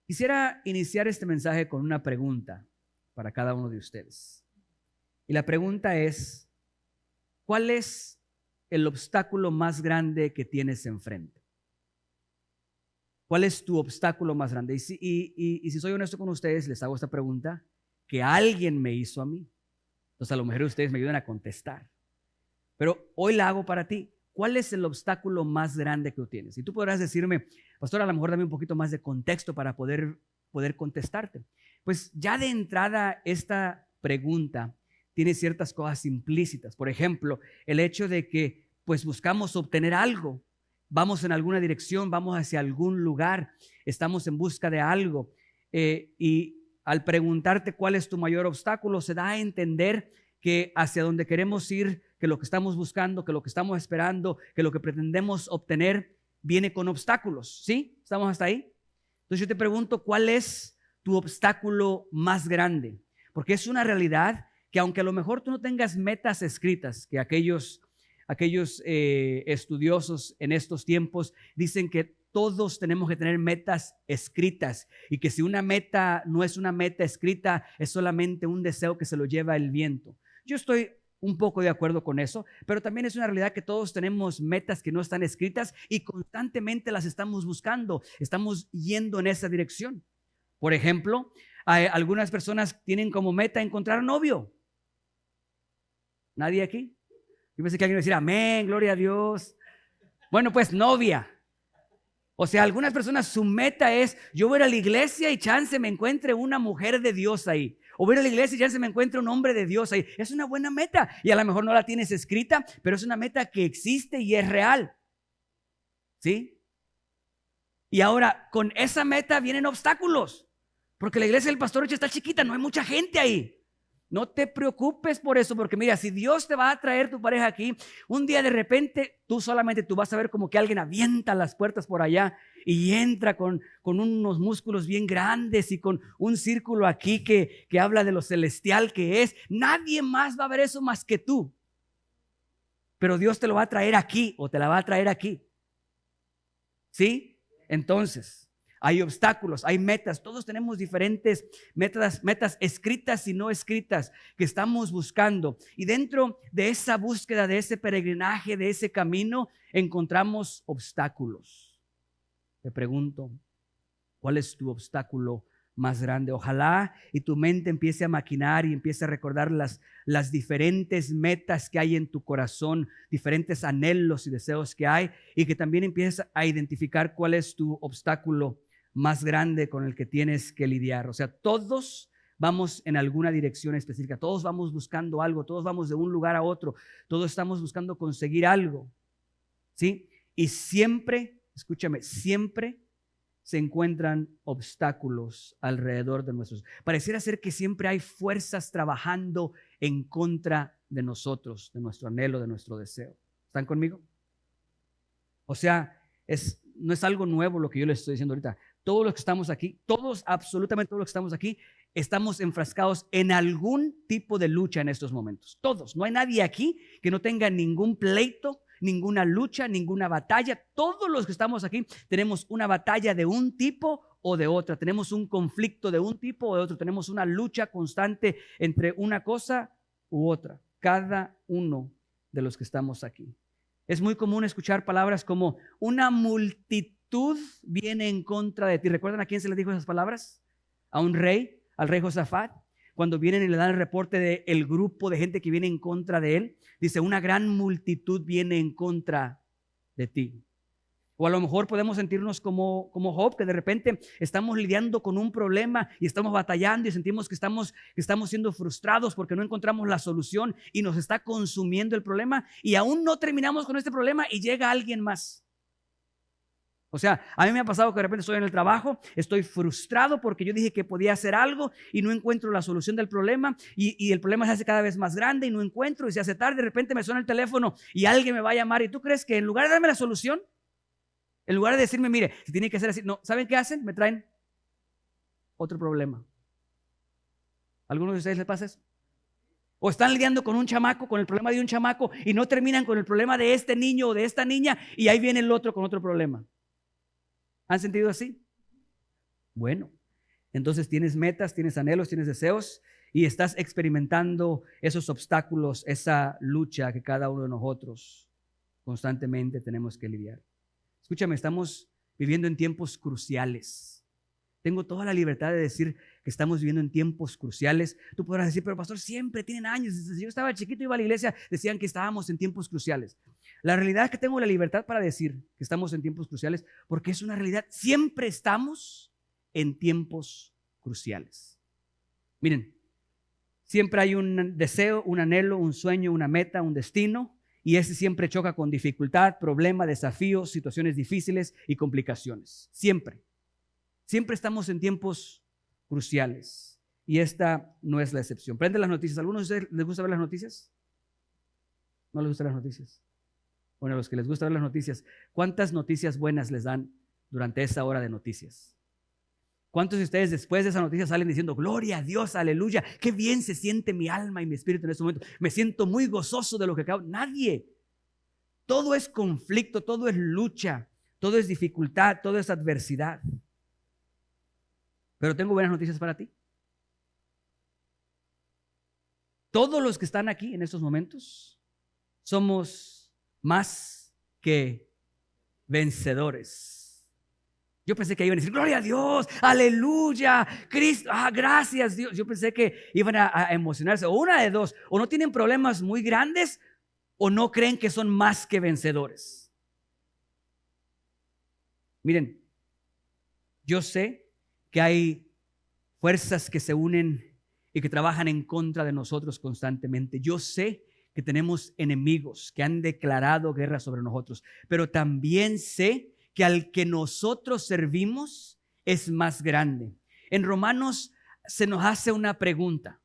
Quisiera iniciar este mensaje con una pregunta para cada uno de ustedes. Y la pregunta es, ¿cuál es el obstáculo más grande que tienes enfrente? ¿Cuál es tu obstáculo más grande? Y si soy honesto con ustedes, les hago esta pregunta que alguien me hizo a mí. Entonces a lo mejor ustedes me ayudan a contestar. Pero hoy la hago para ti. ¿Cuál es el obstáculo más grande que tú tienes? Y tú podrás decirme, pastor, a lo mejor dame un poquito más de contexto para poder contestarte. Pues ya de entrada esta pregunta tiene ciertas cosas implícitas. Por ejemplo, el hecho de que pues buscamos obtener algo. Vamos en alguna dirección, vamos hacia algún lugar, estamos en busca de algo. Y al preguntarte cuál es tu mayor obstáculo, se da a entender que hacia donde queremos ir, que lo que estamos buscando, que lo que estamos esperando, que lo que pretendemos obtener viene con obstáculos. ¿Sí? ¿Estamos hasta ahí? Entonces yo te pregunto, ¿cuál es tu obstáculo más grande? Porque es una realidad que aunque a lo mejor tú no tengas metas escritas, que aquellos estudiosos en estos tiempos dicen que todos tenemos que tener metas escritas y que si una meta no es una meta escrita, es solamente un deseo que se lo lleva el viento. Yo estoy un poco de acuerdo con eso, pero también es una realidad que todos tenemos metas que no están escritas y constantemente las estamos buscando, estamos yendo en esa dirección. Por ejemplo, algunas personas tienen como meta encontrar novio. ¿Nadie aquí? Yo pensé que alguien iba a decir amén, gloria a Dios. Bueno, pues novia. O sea, algunas personas su meta es, yo voy a la iglesia y chance me encuentre una mujer de Dios ahí. O voy a la iglesia y chance me encuentre un hombre de Dios ahí. Es una buena meta y a lo mejor no la tienes escrita, pero es una meta que existe y es real. ¿Sí? Y ahora, con esa meta vienen obstáculos. Porque la iglesia del Pastor Rocha está chiquita, no hay mucha gente ahí. No te preocupes por eso, porque mira, si Dios te va a traer tu pareja aquí, un día de repente tú vas a ver como que alguien avienta las puertas por allá y entra con unos músculos bien grandes y con un círculo aquí que habla de lo celestial que es. Nadie más va a ver eso más que tú. Pero Dios te lo va a traer aquí o te la va a traer aquí. ¿Sí? Entonces, hay obstáculos, hay metas, todos tenemos diferentes metas escritas y no escritas que estamos buscando. Y dentro de esa búsqueda, de ese peregrinaje, de ese camino, encontramos obstáculos. Te pregunto, ¿cuál es tu obstáculo más grande? Ojalá y tu mente empiece a maquinar y empiece a recordar las diferentes metas que hay en tu corazón, diferentes anhelos y deseos que hay, y que también empieces a identificar cuál es tu obstáculo más grande con el que tienes que lidiar. O sea, todos vamos en alguna dirección específica, todos vamos buscando algo, todos vamos de un lugar a otro, todos estamos buscando conseguir algo, ¿sí? Y siempre, escúchame, siempre se encuentran obstáculos alrededor de nosotros. Pareciera ser que siempre hay fuerzas trabajando en contra de nosotros, de nuestro anhelo, de nuestro deseo. ¿Están conmigo? O sea, no es algo nuevo lo que yo les estoy diciendo ahorita. Todos los que estamos aquí, absolutamente todos los que estamos aquí, estamos enfrascados en algún tipo de lucha en estos momentos. Todos, no hay nadie aquí que no tenga ningún pleito, ninguna lucha, ninguna batalla. Todos los que estamos aquí tenemos una batalla de un tipo o de otra. Tenemos un conflicto de un tipo o de otro. Tenemos una lucha constante entre una cosa u otra. Cada uno de los que estamos aquí. Es muy común escuchar palabras como una multitud viene en contra de ti. ¿Recuerdan a quién se le dijo esas palabras? A un rey, al rey Josafat. Cuando vienen y le dan el reporte del grupo de gente que viene en contra de él, dice, una gran multitud viene en contra de ti. O a lo mejor podemos sentirnos como Job, que de repente estamos lidiando con un problema y estamos batallando y sentimos que estamos siendo frustrados porque no encontramos la solución y nos está consumiendo el problema y aún no terminamos con este problema y llega alguien más. O sea, a mí me ha pasado que de repente estoy en el trabajo, estoy frustrado porque yo dije que podía hacer algo y no encuentro la solución del problema y el problema se hace cada vez más grande y no encuentro y se hace tarde, de repente me suena el teléfono y alguien me va a llamar y tú crees que en lugar de darme la solución, en lugar de decirme, mire, si tiene que ser así, no, ¿saben qué hacen? Me traen otro problema. ¿A algunos de ustedes les pasa eso? O están lidiando con un chamaco, con el problema de un chamaco y no terminan con el problema de este niño o de esta niña y ahí viene el otro con otro problema. ¿Han sentido así? Bueno, Entonces tienes metas, tienes anhelos, tienes deseos y estás experimentando esos obstáculos, esa lucha que cada uno de nosotros constantemente tenemos que lidiar. Escúchame, estamos viviendo en tiempos cruciales. Tengo toda la libertad de decir que estamos viviendo en tiempos cruciales. Tú podrás decir, pero pastor, siempre tienen años. Desde yo estaba chiquito y iba a la iglesia, decían que estábamos en tiempos cruciales. La realidad es que tengo la libertad para decir que estamos en tiempos cruciales porque es una realidad. Siempre estamos en tiempos cruciales. Miren, siempre hay un deseo, un anhelo, un sueño, una meta, un destino, y ese siempre choca con dificultad, problema, desafíos, situaciones difíciles y complicaciones. Siempre. Siempre estamos en tiempos cruciales y esta no es la excepción. Prende las noticias. ¿A algunos de ustedes les gusta ver las noticias? ¿No les gustan las noticias? Bueno, a los que les gusta ver las noticias, ¿cuántas noticias buenas les dan durante esa hora de noticias? ¿Cuántos de ustedes después de esa noticia salen diciendo, gloria a Dios, aleluya, qué bien se siente mi alma y mi espíritu en este momento? Me siento muy gozoso de lo que acabo. Nadie. Todo es conflicto, todo es lucha, todo es dificultad, todo es adversidad. Pero tengo buenas noticias para ti. Todos los que están aquí en estos momentos somos más que vencedores. Yo pensé que iban a decir, gloria a Dios, aleluya, Cristo, gracias Dios. Yo pensé que iban a emocionarse. O una de dos, o no tienen problemas muy grandes o no creen que son más que vencedores. Miren, yo sé que hay fuerzas que se unen y que trabajan en contra de nosotros constantemente. Yo sé que tenemos enemigos que han declarado guerra sobre nosotros, pero también sé que al que nosotros servimos es más grande. En Romanos se nos hace una pregunta.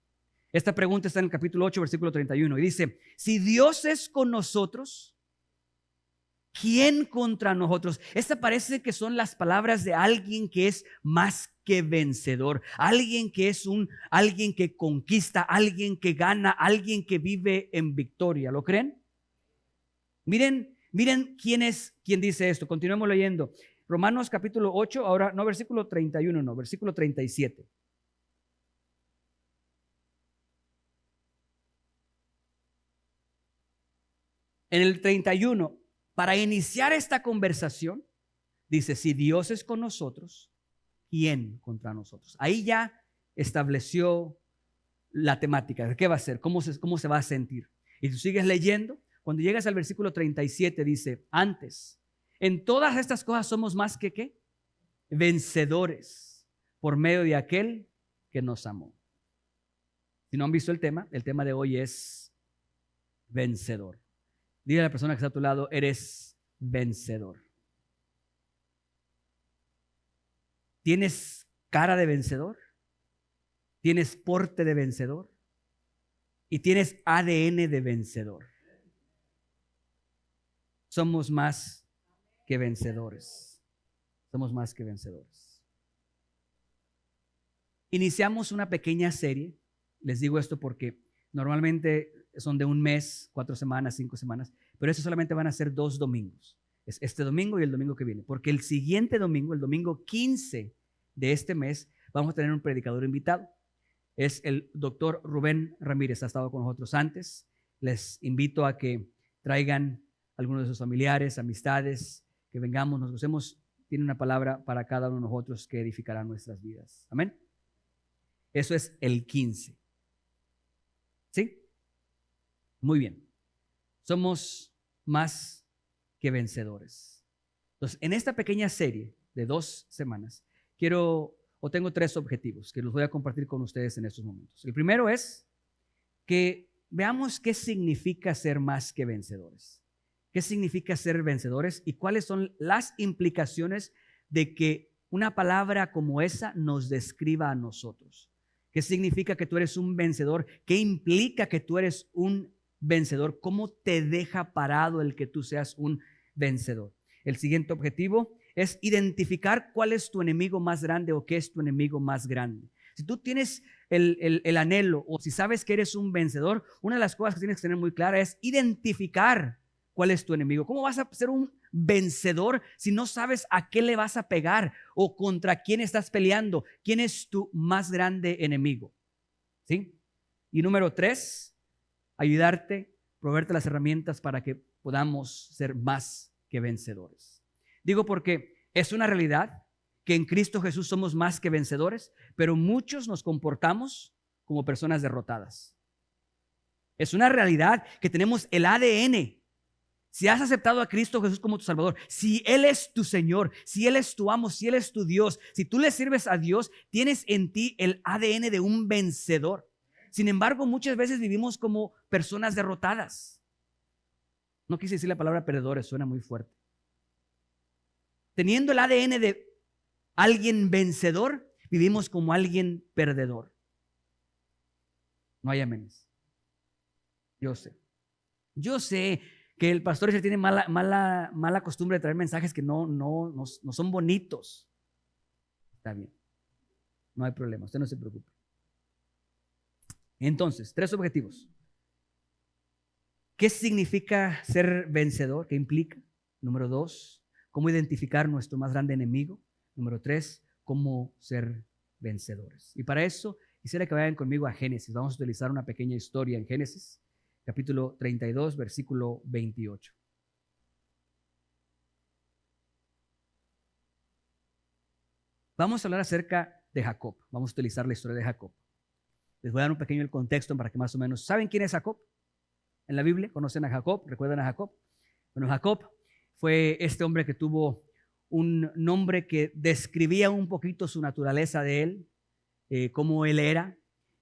Esta pregunta está en el capítulo 8, versículo 31 y dice, si Dios es con nosotros, ¿quién contra nosotros? Esta parece que son las palabras de alguien que es más que vencedor, alguien que es alguien que conquista, alguien que gana, alguien que vive en victoria. ¿Lo creen? Miren quién dice esto. Continuemos leyendo. Romanos capítulo 8, ahora no versículo 31, no, versículo 37. En el 31, para iniciar esta conversación, dice, si Dios es con nosotros, ¿quién contra nosotros? Ahí ya estableció la temática de qué va a ser, cómo se va a sentir. Y tú sigues leyendo, cuando llegas al versículo 37 dice, antes, en todas estas cosas somos más que ¿qué? Vencedores por medio de aquel que nos amó. Si no han visto el tema de hoy es vencedor. Dile a la persona que está a tu lado, eres vencedor. ¿Tienes cara de vencedor? ¿Tienes porte de vencedor? Y tienes ADN de vencedor. Somos más que vencedores. Somos más que vencedores. Iniciamos una pequeña serie. Les digo esto porque normalmente son de un mes, 4 semanas, 5 semanas, pero eso solamente van a ser 2 domingos. Es este domingo y el domingo que viene, porque el siguiente domingo, el domingo 15 de este mes, vamos a tener un predicador invitado. Es el doctor Rubén Ramírez, ha estado con nosotros antes. Les invito a que traigan algunos de sus familiares, amistades, que vengamos, nos gocemos. Tiene una palabra para cada uno de nosotros que edificará nuestras vidas. Amén. Eso es el 15. ¿Sí? Muy bien. Somos más que vencedores. Entonces, en esta pequeña serie de 2 semanas, tengo 3 objetivos que los voy a compartir con ustedes en estos momentos. El primero es que veamos qué significa ser más que vencedores. ¿Qué significa ser vencedores y cuáles son las implicaciones de que una palabra como esa nos describa a nosotros? ¿Qué significa que tú eres un vencedor? ¿Qué implica que tú eres un vencedor? ¿Cómo te deja parado el que tú seas un vencedor? El siguiente objetivo es identificar cuál es tu enemigo más grande o qué es tu enemigo más grande. Si tú tienes el anhelo o si sabes que eres un vencedor, una de las cosas que tienes que tener muy clara es identificar cuál es tu enemigo. ¿Cómo vas a ser un vencedor si no sabes a qué le vas a pegar o contra quién estás peleando? ¿Quién es tu más grande enemigo? ¿Sí? Y número 3, ayudarte, proveerte las herramientas para que podamos ser más que vencedores. Digo porque es una realidad que en Cristo Jesús somos más que vencedores, pero muchos nos comportamos como personas derrotadas. Es una realidad que tenemos el ADN. Si has aceptado a Cristo Jesús como tu Salvador, si Él es tu Señor, si Él es tu amo, si Él es tu Dios, si tú le sirves a Dios, tienes en ti el ADN de un vencedor. Sin embargo, muchas veces vivimos como personas derrotadas. No quise decir la palabra perdedores, suena muy fuerte. Teniendo el ADN de alguien vencedor, vivimos como alguien perdedor. No hay aménes. Yo sé que el pastor tiene mala costumbre de traer mensajes que no son bonitos. Está bien, no hay problema, usted no se preocupe. Entonces, 3 objetivos. ¿Qué significa ser vencedor? ¿Qué implica? Número 2, ¿cómo identificar nuestro más grande enemigo? Número 3, ¿cómo ser vencedores? Y para eso, quisiera que vayan conmigo a Génesis. Vamos a utilizar una pequeña historia en Génesis, capítulo 32, versículo 28. Vamos a hablar acerca de Jacob. Vamos a utilizar la historia de Jacob. Les voy a dar un pequeño contexto para que más o menos... ¿Saben quién es Jacob? En la Biblia, ¿conocen a Jacob? ¿Recuerdan a Jacob? Bueno, Jacob fue este hombre que tuvo un nombre que describía un poquito su naturaleza de él, cómo él era,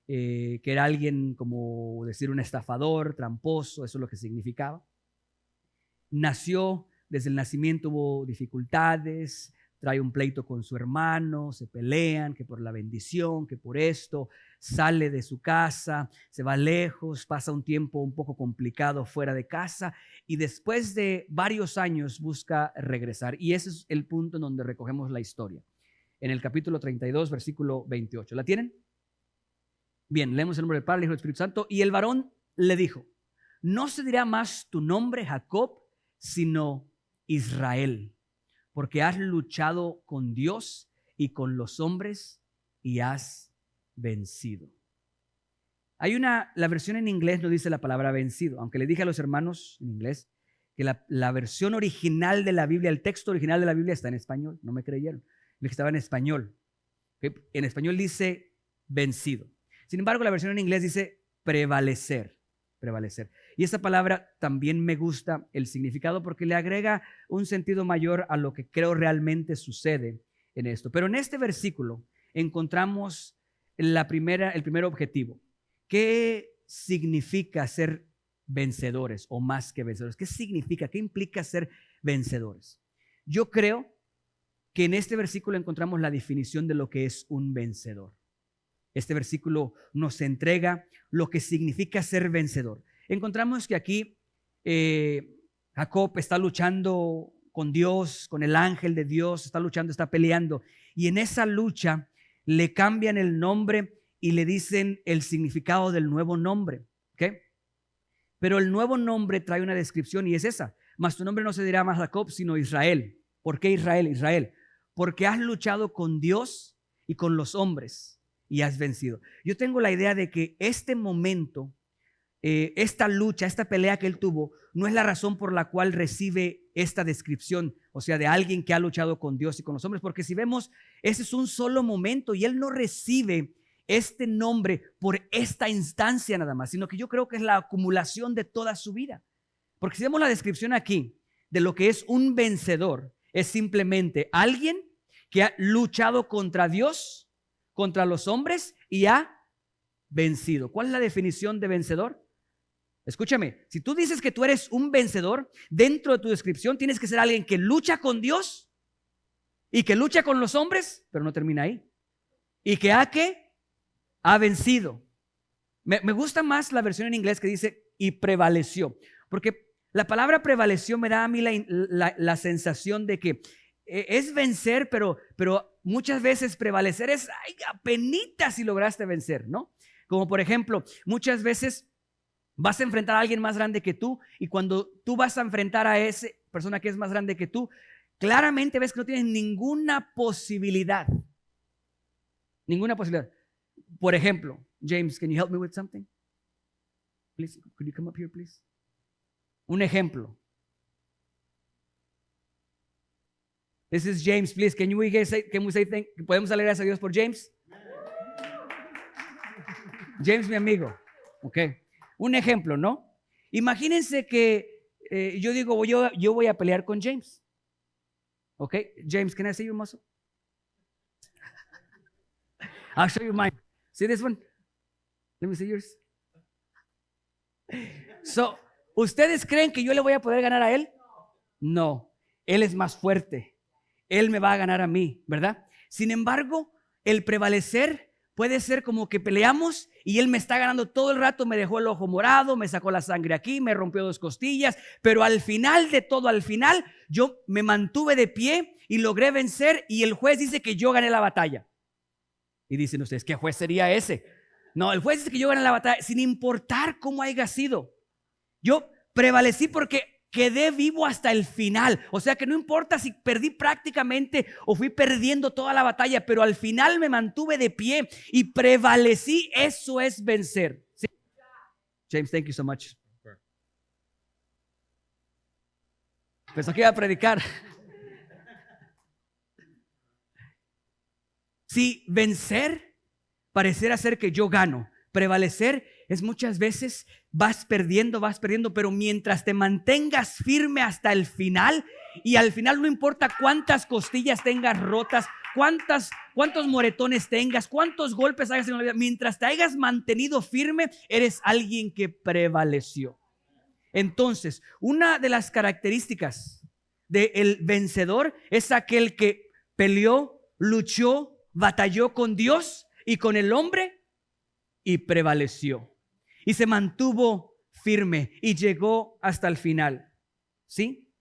que era alguien, como decir, un estafador, tramposo, eso es lo que significaba. Nació, desde el nacimiento hubo dificultades, trae un pleito con su hermano, se pelean, que por la bendición, que por esto, sale de su casa, se va lejos, pasa un tiempo un poco complicado fuera de casa y después de varios años busca regresar. Y ese es el punto en donde recogemos la historia, en el capítulo 32, versículo 28. ¿La tienen? Bien, leemos el nombre del Padre, del Hijo y del Espíritu Santo. Y el varón le dijo: no se dirá más tu nombre Jacob, sino Israel, porque has luchado con Dios y con los hombres y has vencido. La versión en inglés no dice la palabra vencido, aunque le dije a los hermanos en inglés que la versión original de la Biblia, el texto original de la Biblia está en español. No me creyeron, le estaba en español. En español dice vencido. Sin embargo, la versión en inglés dice prevalecer. Y esta palabra también me gusta el significado porque le agrega un sentido mayor a lo que creo realmente sucede en esto. Pero en este versículo encontramos el primer objetivo. ¿Qué significa ser vencedores o más que vencedores? ¿Qué significa? ¿Qué implica ser vencedores? Yo creo que en este versículo encontramos la definición de lo que es un vencedor. Este versículo nos entrega lo que significa ser vencedor. Encontramos que aquí Jacob está luchando con Dios, con el ángel de Dios, está luchando, está peleando. Y en esa lucha le cambian el nombre y le dicen el significado del nuevo nombre. ¿Okay? Pero el nuevo nombre trae una descripción y es esa. Mas tu nombre no se dirá más Jacob, sino Israel. ¿Por qué Israel? Israel. Porque has luchado con Dios y con los hombres y has vencido. Yo tengo la idea de que este momento, esta lucha, esta pelea que él tuvo, no es la razón por la cual recibe esta descripción, o sea, de alguien que ha luchado con Dios y con los hombres, porque si vemos, ese es un solo momento y él no recibe este nombre por esta instancia nada más, sino que yo creo que es la acumulación de toda su vida. Porque si vemos la descripción aquí de lo que es un vencedor, es simplemente alguien que ha luchado contra Dios, contra los hombres y ha vencido. ¿Cuál es la definición de vencedor? Escúchame, si tú dices que tú eres un vencedor, dentro de tu descripción tienes que ser alguien que lucha con Dios y que lucha con los hombres, pero no termina ahí. Y que ha vencido. Me gusta más la versión en inglés que dice y prevaleció, porque la palabra prevaleció me da a mí la sensación de que es vencer, pero muchas veces prevalecer es apenitas si lograste vencer, ¿no? Como por ejemplo, muchas veces vas a enfrentar a alguien más grande que tú y cuando tú vas a enfrentar a ese, persona que es más grande que tú, claramente ves que no tienes ninguna posibilidad. Ninguna posibilidad. Por ejemplo, James, can you help me with something? Please, could you come up here, please? Un ejemplo. This is James, please. Can we say thank? ¿Podemos darle gracias a Dios por James? James, mi amigo. Ok. Un ejemplo, ¿no? Imagínense que yo digo, yo voy a pelear con James. Ok. James, can I see your muscle? I'll show you mine. See this one? Let me see yours. So, ¿ustedes creen que yo le voy a poder ganar a él? No. Él es más fuerte. Él me va a ganar a mí, ¿verdad? Sin embargo, el prevalecer puede ser como que peleamos y él me está ganando todo el rato, me dejó el ojo morado, me sacó la sangre aquí, me rompió 2 costillas, pero al final de todo, al final, yo me mantuve de pie y logré vencer y el juez dice que yo gané la batalla. Y dicen ustedes, ¿qué juez sería ese? No, el juez dice que yo gané la batalla sin importar cómo haya sido. Yo prevalecí porque quedé vivo hasta el final. O sea que no importa si perdí prácticamente o fui perdiendo toda la batalla, pero al final me mantuve de pie y prevalecí. Eso es vencer. ¿Sí? James, thank you so much. Pensé que iba a predicar. Si vencer pareciera ser que yo gano, prevalecer es muchas veces vas perdiendo, pero mientras te mantengas firme hasta el final, y al final no importa cuántas costillas tengas rotas, cuántos moretones tengas, cuántos golpes hagas en la vida, mientras te hayas mantenido firme, eres alguien que prevaleció. Entonces, una de las características del vencedor es aquel que peleó, luchó, batalló con Dios y con el hombre y prevaleció. Y se mantuvo firme y llegó hasta el final. ¿Sí?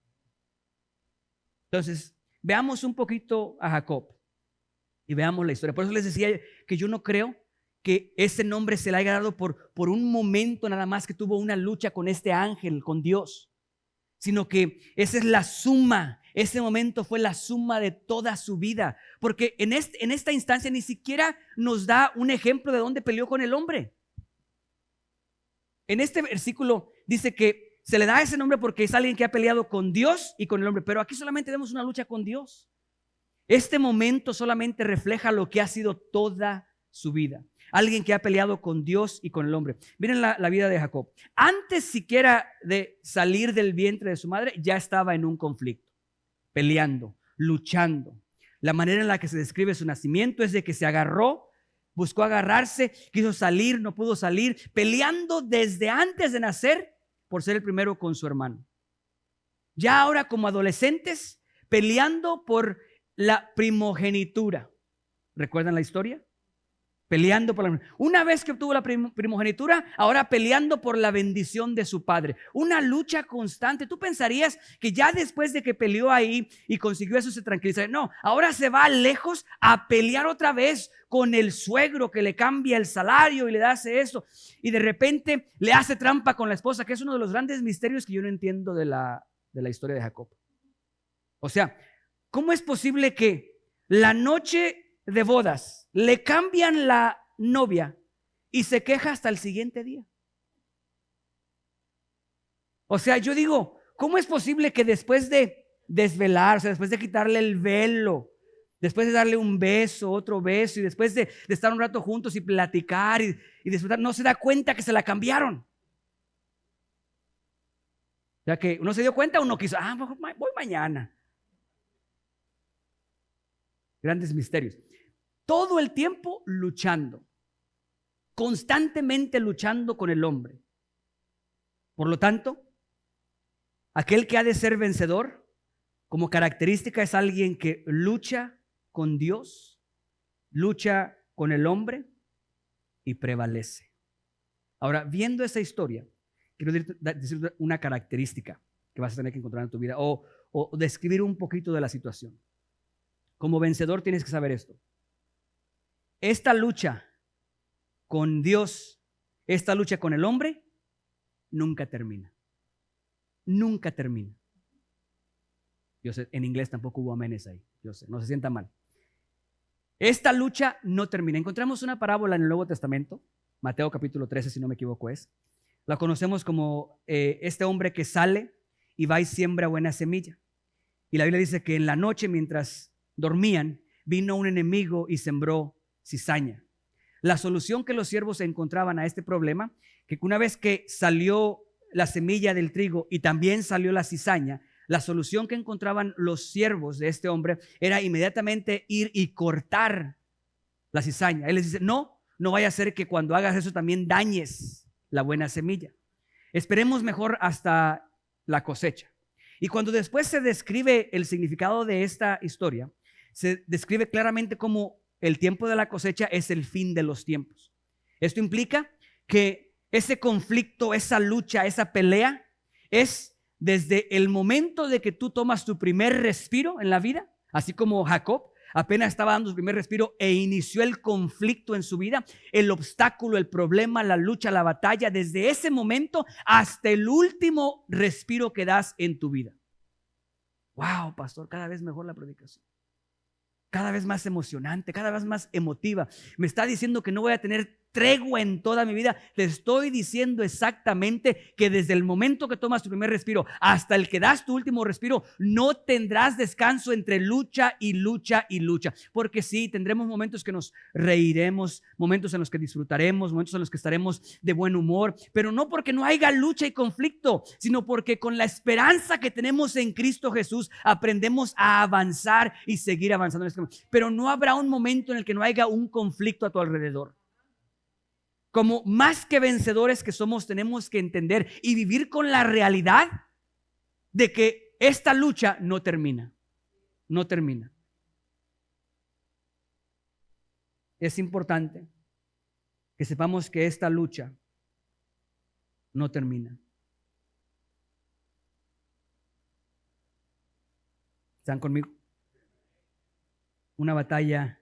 Entonces, veamos un poquito a Jacob y veamos la historia. Por eso les decía que yo no creo que ese nombre se le haya dado por un momento nada más que tuvo una lucha con este ángel, con Dios, sino que esa es la suma. Ese momento fue la suma de toda su vida, porque en esta instancia ni siquiera nos da un ejemplo de dónde peleó con el hombre. En este versículo dice que se le da ese nombre porque es alguien que ha peleado con Dios y con el hombre, pero aquí solamente vemos una lucha con Dios. Este momento solamente refleja lo que ha sido toda su vida. Alguien que ha peleado con Dios y con el hombre. Miren la vida de Jacob. Antes siquiera de salir del vientre de su madre, ya estaba en un conflicto, peleando, luchando. La manera en la que se describe su nacimiento es de que se agarró, buscó agarrarse, quiso salir, no pudo salir, peleando desde antes de nacer por ser el primero con su hermano. Ya ahora como adolescentes, peleando por la primogenitura. ¿Recuerdan la historia? Peleando por una vez que obtuvo la primogenitura, ahora peleando por la bendición de su padre. Una lucha constante. Tú pensarías que ya después de que peleó ahí y consiguió eso se tranquiliza. No, ahora se va lejos a pelear otra vez con el suegro que le cambia el salario y le hace eso. Y de repente le hace trampa con la esposa, que es uno de los grandes misterios que yo no entiendo de la historia de Jacob. O sea, ¿cómo es posible que la noche de bodas le cambian la novia y se queja hasta el siguiente día? O sea, yo digo, ¿cómo es posible que después de desvelarse, después de quitarle el velo, después de darle un beso, otro beso, y después de estar un rato juntos y platicar y disfrutar, no se da cuenta que se la cambiaron? O sea, que uno se dio cuenta, uno quiso, voy mañana. Grandes misterios. Todo el tiempo luchando, constantemente luchando con el hombre. Por lo tanto, aquel que ha de ser vencedor, como característica, es alguien que lucha con Dios, lucha con el hombre y prevalece. Ahora, viendo esa historia, quiero decir una característica que vas a tener que encontrar en tu vida o describir un poquito de la situación. Como vencedor tienes que saber esto. Esta lucha con Dios, esta lucha con el hombre, nunca termina. Nunca termina. Yo sé, en inglés tampoco hubo amenes ahí. Yo sé, no se sienta mal. Esta lucha no termina. Encontramos una parábola en el Nuevo Testamento, Mateo capítulo 13, si no me equivoco es. La conocemos como este hombre que sale y va y siembra buena semilla. Y la Biblia dice que en la noche, mientras dormían, vino un enemigo y sembró cizaña. La solución que los siervos encontraban a este problema, que una vez que salió la semilla del trigo y también salió la cizaña, la solución que encontraban los siervos de este hombre era inmediatamente ir y cortar la cizaña. Él les dice, no vaya a ser que cuando hagas eso también dañes la buena semilla. Esperemos mejor hasta la cosecha. Y cuando después se describe el significado de esta historia, se describe claramente cómo el tiempo de la cosecha es el fin de los tiempos. Esto implica que ese conflicto, esa lucha, esa pelea es desde el momento de que tú tomas tu primer respiro en la vida, así como Jacob apenas estaba dando su primer respiro e inició el conflicto en su vida, el obstáculo, el problema, la lucha, la batalla, desde ese momento hasta el último respiro que das en tu vida. Wow, pastor, cada vez mejor la predicación. Cada vez más emocionante, cada vez más emotiva. Me está diciendo que no voy a tener tregua en toda mi vida. Te estoy diciendo exactamente que desde el momento que tomas tu primer respiro hasta el que das tu último respiro, no tendrás descanso entre lucha y lucha y lucha. Porque sí, tendremos momentos que nos reiremos, momentos en los que disfrutaremos, momentos en los que estaremos de buen humor, pero no porque no haya lucha y conflicto, sino porque con la esperanza que tenemos en Cristo Jesús aprendemos a avanzar y seguir avanzando en este momento. Pero no habrá un momento en el que no haya un conflicto a tu alrededor. Como más que vencedores que somos, tenemos que entender y vivir con la realidad de que esta lucha no termina. No termina. Es importante que sepamos que esta lucha no termina. ¿Están conmigo? Una batalla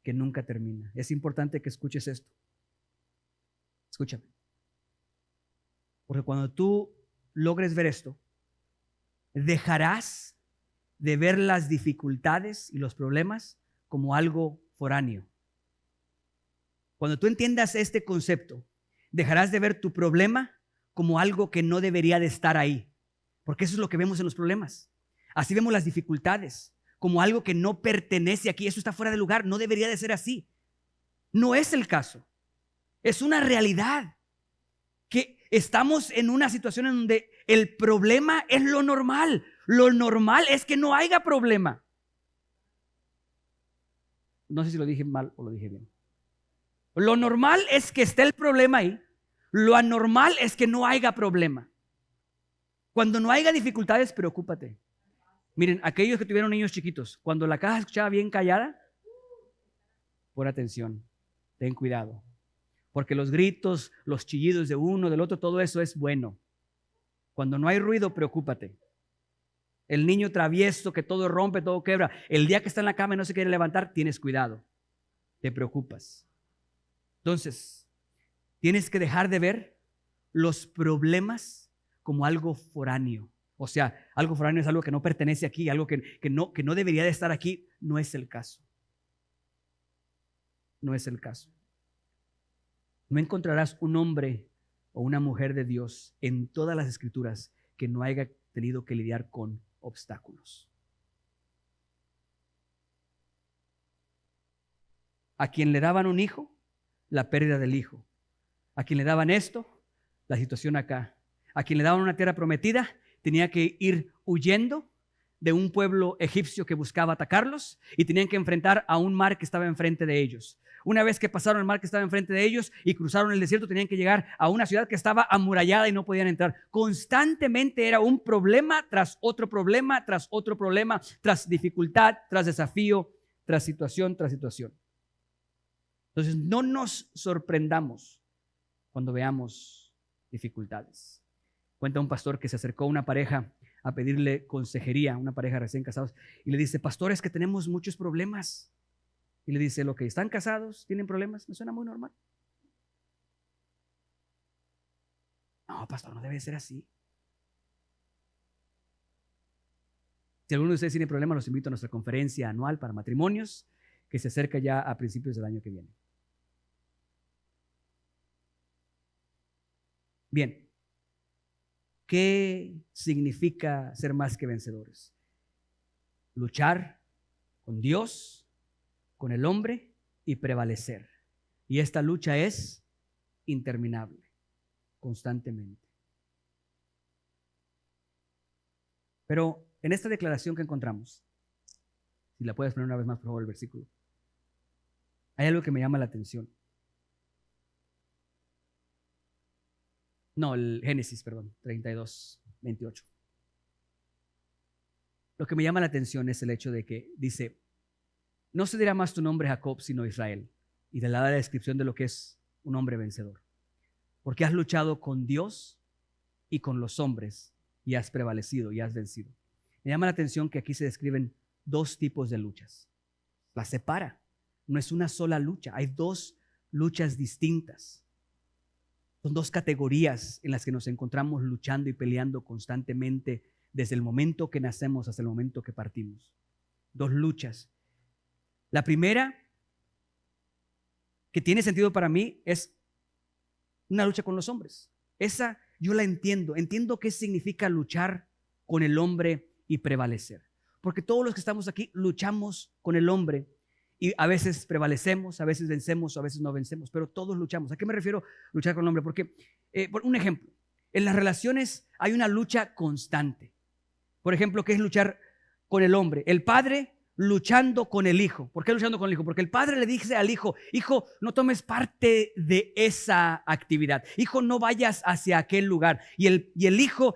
que nunca termina. Es importante que escuches esto. Escúchame. Porque cuando tú logres ver esto, dejarás de ver las dificultades y los problemas como algo foráneo. Cuando tú entiendas este concepto, dejarás de ver tu problema como algo que no debería de estar ahí. Porque eso es lo que vemos en los problemas. Así vemos las dificultades como algo que no pertenece aquí. Eso está fuera de lugar. No debería de ser así. No es el caso. Es una realidad que estamos en una situación en donde el problema es lo normal. Lo normal es que no haya problema. No sé si lo dije mal o lo dije bien. Lo normal es que esté el problema ahí. Lo anormal es que no haya problema. Cuando no haya dificultades, preocúpate. Miren, aquellos que tuvieron niños chiquitos, cuando la caja escuchaba bien callada, pon atención, ten cuidado. Porque los gritos, los chillidos de uno, del otro, todo eso es bueno. Cuando no hay ruido, preocúpate. El niño travieso que todo rompe, todo quebra, el día que está en la cama y no se quiere levantar, tienes cuidado. Te preocupas. Entonces, tienes que dejar de ver los problemas como algo foráneo. O sea, algo foráneo es algo que no pertenece aquí, algo que no debería de estar aquí. No es el caso. No es el caso. No encontrarás un hombre o una mujer de Dios en todas las escrituras que no haya tenido que lidiar con obstáculos. A quien le daban un hijo, la pérdida del hijo. A quien le daban esto, la situación acá. A quien le daban una tierra prometida, tenía que ir huyendo de un pueblo egipcio que buscaba atacarlos y tenían que enfrentar a un mar que estaba enfrente de ellos. Una vez que pasaron el mar que estaba enfrente de ellos y cruzaron el desierto, tenían que llegar a una ciudad que estaba amurallada y no podían entrar. Constantemente era un problema tras otro problema, tras otro problema, tras dificultad, tras desafío, tras situación, tras situación. Entonces, no nos sorprendamos cuando veamos dificultades. Cuenta un pastor que se acercó a una pareja a pedirle consejería, una pareja recién casados, y le dice, pastor, es que tenemos muchos problemas. Y le dice, ¿lo que están casados tienen problemas? Me suena muy normal. No, pastor, no debe ser así. Si alguno de ustedes tiene problemas, los invito a nuestra conferencia anual para matrimonios que se acerca ya a principios del año que viene. Bien, ¿qué significa ser más que vencedores? Luchar con Dios, con el hombre y prevalecer. Y esta lucha es interminable, constantemente. Pero en esta declaración que encontramos, si la puedes poner una vez más, por favor, el versículo, hay algo que me llama la atención. No, el Génesis, perdón, 32, 28. Lo que me llama la atención es el hecho de que dice, no se dirá más tu nombre Jacob, sino Israel. Y te da la descripción de lo que es un hombre vencedor. Porque has luchado con Dios y con los hombres y has prevalecido y has vencido. Me llama la atención que aquí se describen dos tipos de luchas. Las separa. No es una sola lucha. Hay dos luchas distintas. Son dos categorías en las que nos encontramos luchando y peleando constantemente desde el momento que nacemos hasta el momento que partimos. Dos luchas. La primera, que tiene sentido para mí, es una lucha con los hombres. Esa yo la entiendo. Entiendo qué significa luchar con el hombre y prevalecer. Porque todos los que estamos aquí luchamos con el hombre y a veces prevalecemos, a veces vencemos o a veces no vencemos, pero todos luchamos. ¿A qué me refiero luchar con el hombre? Porque, por un ejemplo, en las relaciones hay una lucha constante. Por ejemplo, ¿qué es luchar con el hombre? El padre luchando con el hijo. ¿Por qué luchando con el hijo? Porque el padre le dice al hijo, hijo, no tomes parte de esa actividad. Hijo, no vayas hacia aquel lugar. Y el hijo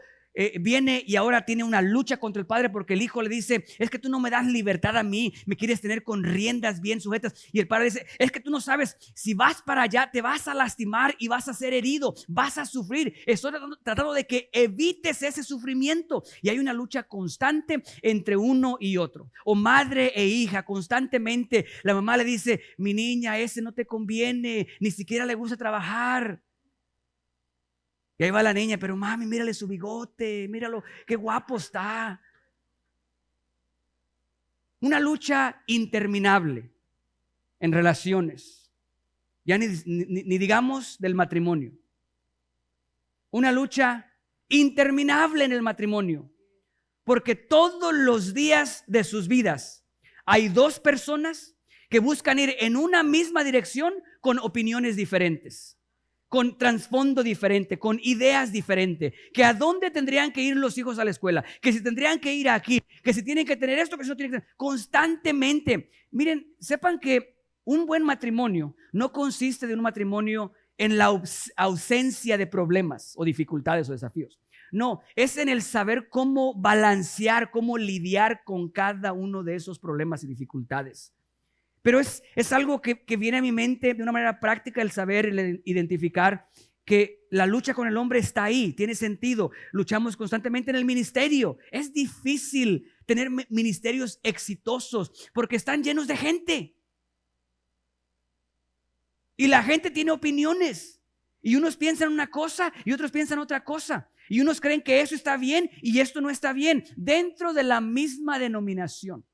viene y ahora tiene una lucha contra el padre porque el hijo le dice, es que tú no me das libertad a mí, me quieres tener con riendas bien sujetas. Y el padre dice, es que tú no sabes, si vas para allá te vas a lastimar y vas a ser herido, vas a sufrir. Estoy tratando de que evites ese sufrimiento. Y hay una lucha constante entre uno y otro. O madre e hija, constantemente la mamá le dice, mi niña, ese no te conviene, ni siquiera le gusta trabajar. Y ahí va la niña, pero mami, mírale su bigote, míralo, qué guapo está. Una lucha interminable en relaciones, ya ni digamos del matrimonio. Una lucha interminable en el matrimonio, porque todos los días de sus vidas hay dos personas que buscan ir en una misma dirección con opiniones diferentes, con trasfondo diferente, con ideas diferentes, que a dónde tendrían que ir los hijos a la escuela, que si tendrían que ir aquí, que si tienen que tener esto, que si no tienen que tener, constantemente. Miren, sepan que un buen matrimonio no consiste de un matrimonio en la ausencia de problemas o dificultades o desafíos. No, es en el saber cómo balancear, cómo lidiar con cada uno de esos problemas y dificultades. Pero es algo que viene a mi mente de una manera práctica, el saber, el identificar que la lucha con el hombre está ahí, tiene sentido. Luchamos constantemente en el ministerio. Es difícil tener ministerios exitosos porque están llenos de gente. Y la gente tiene opiniones. Y unos piensan una cosa y otros piensan otra cosa. Y unos creen que eso está bien y esto no está bien dentro de la misma denominación.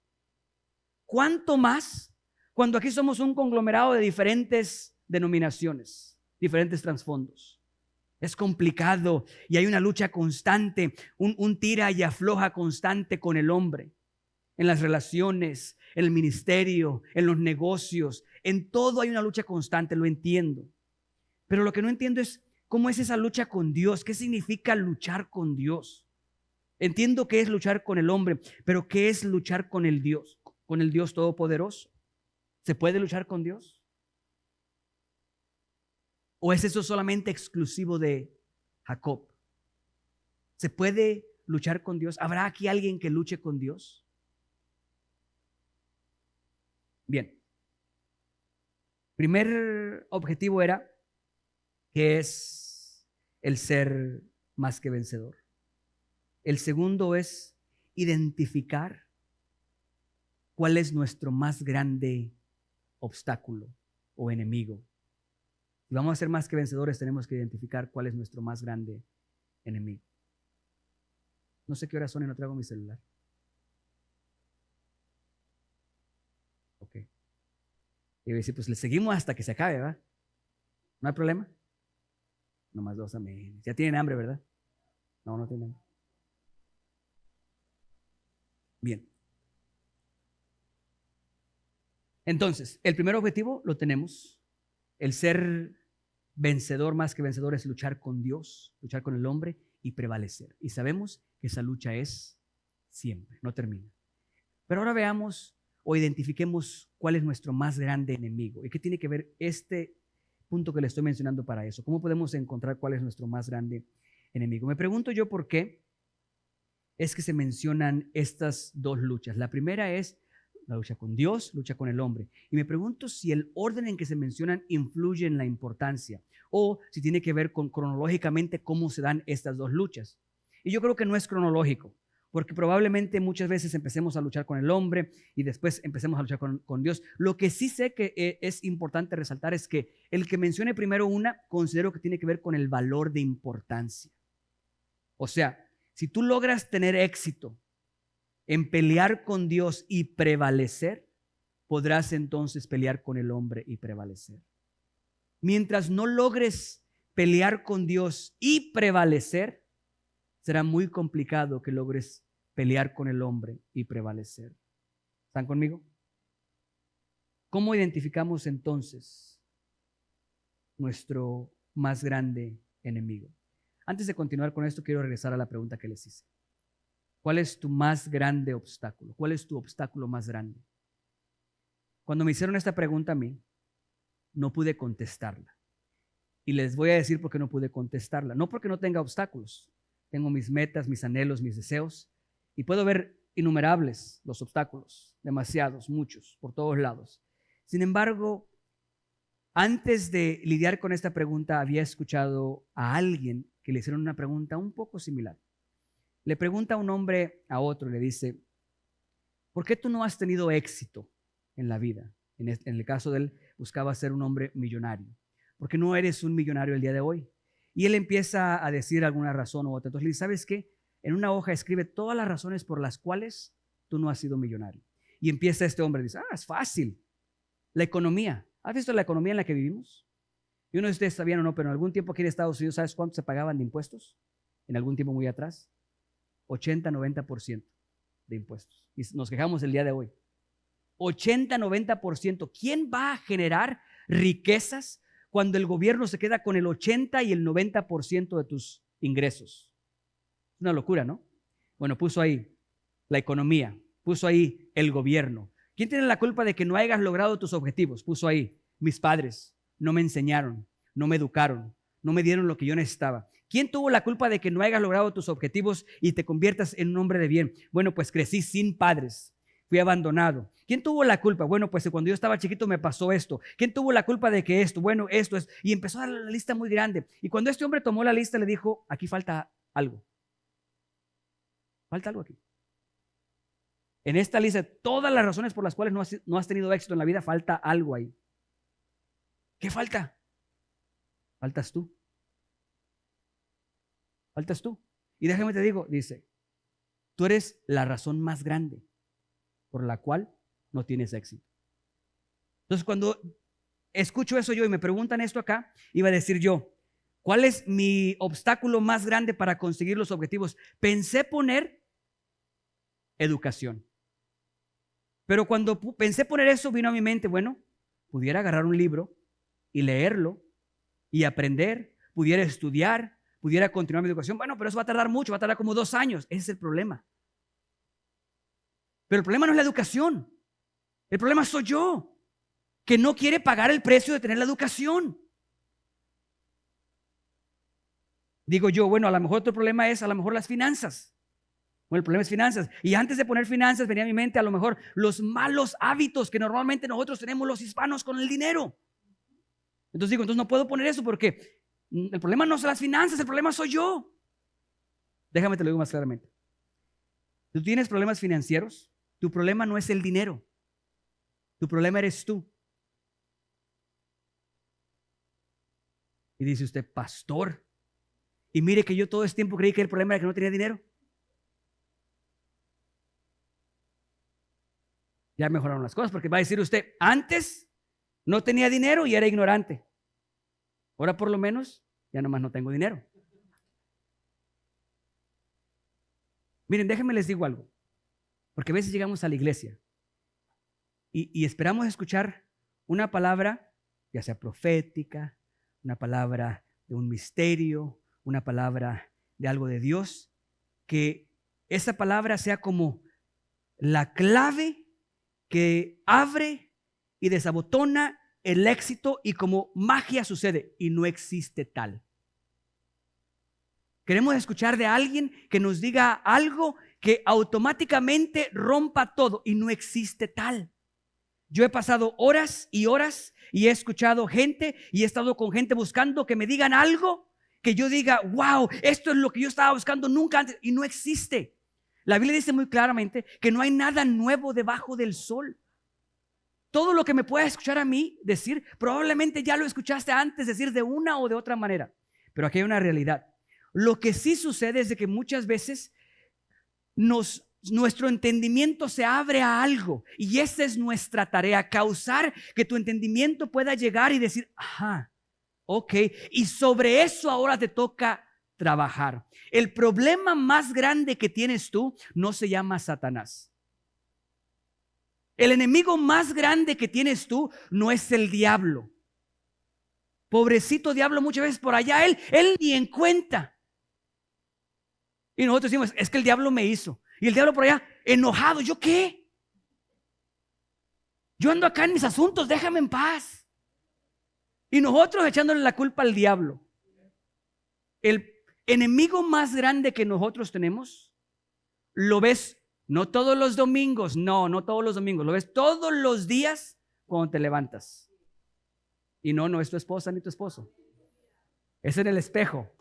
¿Cuánto más cuando aquí somos un conglomerado de diferentes denominaciones, diferentes trasfondos? Es complicado y hay una lucha constante, un tira y afloja constante con el hombre. En las relaciones, en el ministerio, en los negocios, en todo hay una lucha constante, lo entiendo. Pero lo que no entiendo es cómo es esa lucha con Dios, qué significa luchar con Dios. Entiendo qué es luchar con el hombre, pero ¿qué es luchar con el Dios Todopoderoso? ¿Se puede luchar con Dios? ¿O es eso solamente exclusivo de Jacob? ¿Se puede luchar con Dios? ¿Habrá aquí alguien que luche con Dios? Bien. Primer objetivo era que es el ser más que vencedor. El segundo es identificar cuál es nuestro más grande obstáculo o enemigo. Si vamos a ser más que vencedores, tenemos que identificar cuál es nuestro más grande enemigo. No sé qué horas son y no traigo mi celular. Y voy a decir, pues le seguimos hasta que se acabe, ¿verdad? ¿No hay problema? Nomás 2, amén. Ya tienen hambre, ¿verdad? No, no tienen hambre. Bien. Entonces, el primer objetivo lo tenemos. El ser vencedor más que vencedor es luchar con Dios, luchar con el hombre y prevalecer. Y sabemos que esa lucha es siempre, no termina. Pero ahora veamos o identifiquemos cuál es nuestro más grande enemigo y qué tiene que ver este punto que le estoy mencionando para eso. ¿Cómo podemos encontrar cuál es nuestro más grande enemigo? Me pregunto yo por qué es que se mencionan estas dos luchas. La primera es la lucha con Dios, lucha con el hombre. Y me pregunto si el orden en que se mencionan influye en la importancia o si tiene que ver con cronológicamente cómo se dan estas dos luchas. Y yo creo que no es cronológico, porque probablemente muchas veces empecemos a luchar con el hombre y después empecemos a luchar con Dios. Lo que sí sé que es importante resaltar es que el que mencione primero una, considero que tiene que ver con el valor de importancia. O sea, si tú logras tener éxito en pelear con Dios y prevalecer, podrás entonces pelear con el hombre y prevalecer. Mientras no logres pelear con Dios y prevalecer, será muy complicado que logres pelear con el hombre y prevalecer. ¿Están conmigo? ¿Cómo identificamos entonces nuestro más grande enemigo? Antes de continuar con esto, quiero regresar a la pregunta que les hice. ¿Cuál es tu más grande obstáculo? ¿Cuál es tu obstáculo más grande? Cuando me hicieron esta pregunta a mí, no pude contestarla. Y les voy a decir por qué no pude contestarla. No porque no tenga obstáculos. Tengo mis metas, mis anhelos, mis deseos. Y puedo ver innumerables los obstáculos. Demasiados, muchos, por todos lados. Sin embargo, antes de lidiar con esta pregunta, había escuchado a alguien que le hicieron una pregunta un poco similar. Le pregunta un hombre a otro, le dice, ¿por qué tú no has tenido éxito en la vida? En el caso de él, buscaba ser un hombre millonario. ¿Por qué no eres un millonario el día de hoy? Y él empieza a decir alguna razón u otra. Entonces le dice, ¿sabes qué? En una hoja escribe todas las razones por las cuales tú no has sido millonario. Y empieza este hombre, dice, es fácil. La economía. ¿Has visto la economía en la que vivimos? Y uno de ustedes sabían o no, pero en algún tiempo aquí en Estados Unidos, ¿sabes cuánto se pagaban de impuestos? En algún tiempo muy atrás. 80-90% de impuestos. Y nos quejamos el día de hoy. 80-90%. ¿Quién va a generar riquezas cuando el gobierno se queda con el 80 y el 90% de tus ingresos? Es una locura, ¿no? Bueno, puso ahí la economía, puso ahí el gobierno. ¿Quién tiene la culpa de que no hayas logrado tus objetivos? Puso ahí mis padres. No me enseñaron, no me educaron, no me dieron lo que yo necesitaba. ¿Quién tuvo la culpa de que no hayas logrado tus objetivos y te conviertas en un hombre de bien? Bueno, pues crecí sin padres. Fui abandonado. ¿Quién tuvo la culpa? Bueno, pues cuando yo estaba chiquito me pasó esto. ¿Quién tuvo la culpa de que esto? Bueno, esto es. Y empezó a dar la lista muy grande. Y cuando este hombre tomó la lista, le dijo, aquí falta algo. Falta algo aquí. En esta lista, todas las razones por las cuales no has tenido éxito en la vida, falta algo ahí. ¿Qué falta? Faltas tú. Faltas tú. Y déjame te digo, dice, tú eres la razón más grande por la cual no tienes éxito. Entonces, cuando escucho eso yo y me preguntan esto acá, iba a decir yo, ¿cuál es mi obstáculo más grande para conseguir los objetivos? Pensé poner educación. Pero cuando pensé poner eso, vino a mi mente, bueno, pudiera agarrar un libro y leerlo y aprender, pudiera estudiar, pudiera continuar mi educación. Bueno, pero eso va a tardar mucho, va a tardar como 2 años. Ese es el problema. Pero el problema no es la educación. El problema soy yo, que no quiere pagar el precio de tener la educación. Digo yo, bueno, a lo mejor otro problema es a lo mejor las finanzas. Bueno, el problema es finanzas. Y antes de poner finanzas venía a mi mente a lo mejor los malos hábitos que normalmente nosotros tenemos los hispanos con el dinero. Entonces digo, entonces no puedo poner eso porque el problema no son las finanzas, el problema soy yo. Déjame te lo digo más claramente. Si tú tienes problemas financieros, tu problema no es el dinero. Tu problema eres tú. Y dice usted, pastor, y mire que yo todo este tiempo creí que el problema era que no tenía dinero. Ya mejoraron las cosas porque va a decir usted, antes No tenía dinero y era ignorante. Ahora por lo menos ya nomás no tengo dinero. Miren, déjenme les digo algo. Porque a veces llegamos a la iglesia y esperamos escuchar una palabra, ya sea profética, una palabra de un misterio, una palabra de algo de Dios, que esa palabra sea como la clave que abre y desabotona el éxito y como magia sucede, y no existe tal. Queremos escuchar de alguien que nos diga algo que automáticamente rompa todo, y no existe tal. Yo he pasado horas y horas y he escuchado gente y he estado con gente buscando que me digan algo que yo diga, wow, esto es lo que yo estaba buscando nunca antes, y no existe. La Biblia dice muy claramente que no hay nada nuevo debajo del sol. Todo lo que me puedas escuchar a mí decir, probablemente ya lo escuchaste antes decir de una o de otra manera. Pero aquí hay una realidad. Lo que sí sucede es de que muchas veces nuestro entendimiento se abre a algo, y esa es nuestra tarea, causar que tu entendimiento pueda llegar y decir, ajá, ok, y sobre eso ahora te toca trabajar. El problema más grande que tienes tú no se llama Satanás. El enemigo más grande que tienes tú no es el diablo. Pobrecito diablo, muchas veces por allá él ni en cuenta. Y nosotros decimos, es que el diablo me hizo. Y el diablo por allá, enojado. ¿Yo qué? Yo ando acá en mis asuntos, déjame en paz. Y nosotros echándole la culpa al diablo. El enemigo más grande que nosotros tenemos, lo ves no todos los domingos, no todos los domingos, lo ves todos los días cuando te levantas. Y no es tu esposa ni tu esposo. Es en el espejo.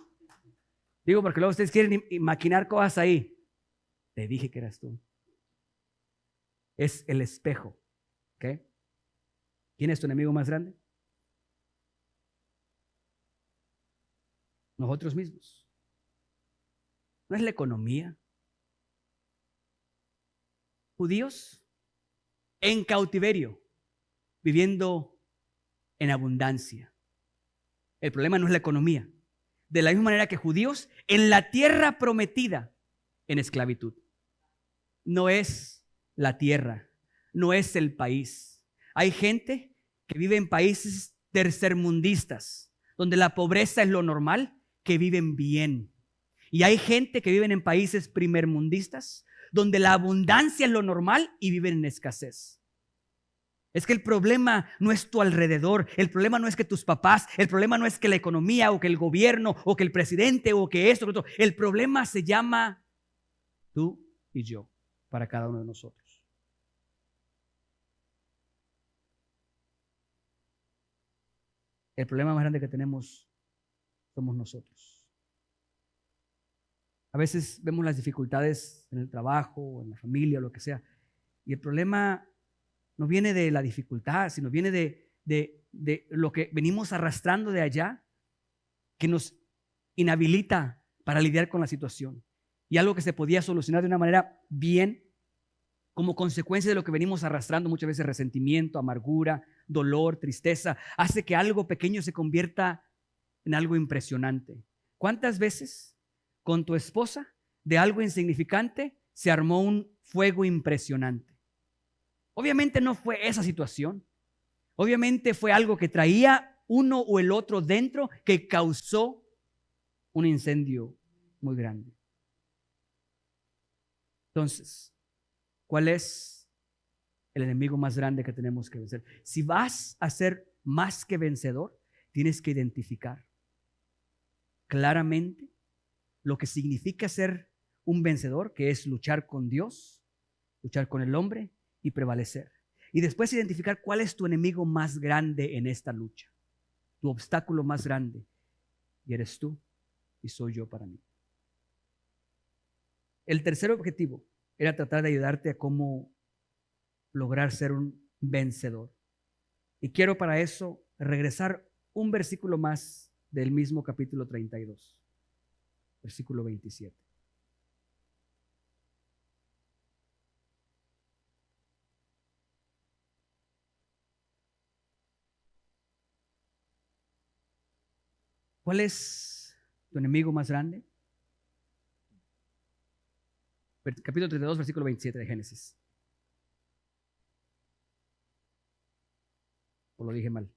Digo porque luego ustedes quieren maquinar cosas ahí. Te dije que eras tú. Es el espejo. ¿Ok? ¿Quién es tu enemigo más grande? Nosotros mismos. No es la economía. Judíos en cautiverio, viviendo en abundancia. El problema no es la economía. De la misma manera que judíos en la tierra prometida en esclavitud. No es la tierra, no es el país. Hay gente que vive en países tercermundistas, donde la pobreza es lo normal, que viven bien. Y hay gente que vive en países primermundistas, donde la abundancia es lo normal y viven en escasez. Es que el problema no es tu alrededor, el problema no es que tus papás, el problema no es que la economía o que el gobierno o que el presidente o que esto, el problema se llama tú y yo, para cada uno de nosotros. El problema más grande que tenemos somos nosotros. A veces vemos las dificultades en el trabajo, en la familia, lo que sea, y el problema no viene de la dificultad, sino viene de lo que venimos arrastrando de allá, que nos inhabilita para lidiar con la situación. Y algo que se podía solucionar de una manera bien, como consecuencia de lo que venimos arrastrando, muchas veces resentimiento, amargura, dolor, tristeza, hace que algo pequeño se convierta en algo impresionante. ¿Cuántas veces con tu esposa de algo insignificante se armó un fuego impresionante? Obviamente no fue esa situación. Obviamente fue algo que traía uno o el otro dentro que causó un incendio muy grande. Entonces, ¿cuál es el enemigo más grande que tenemos que vencer? Si vas a ser más que vencedor, tienes que identificar claramente lo que significa ser un vencedor, que es luchar con Dios, luchar con el hombre y prevalecer. Y después identificar cuál es tu enemigo más grande en esta lucha, tu obstáculo más grande. Y eres tú y soy yo para mí. El tercer objetivo era tratar de ayudarte a cómo lograr ser un vencedor. Y quiero para eso regresar un versículo más del mismo capítulo 32, versículo 27. ¿Cuál es tu enemigo más grande? Capítulo 32, versículo 27 de Génesis. ¿O lo dije mal?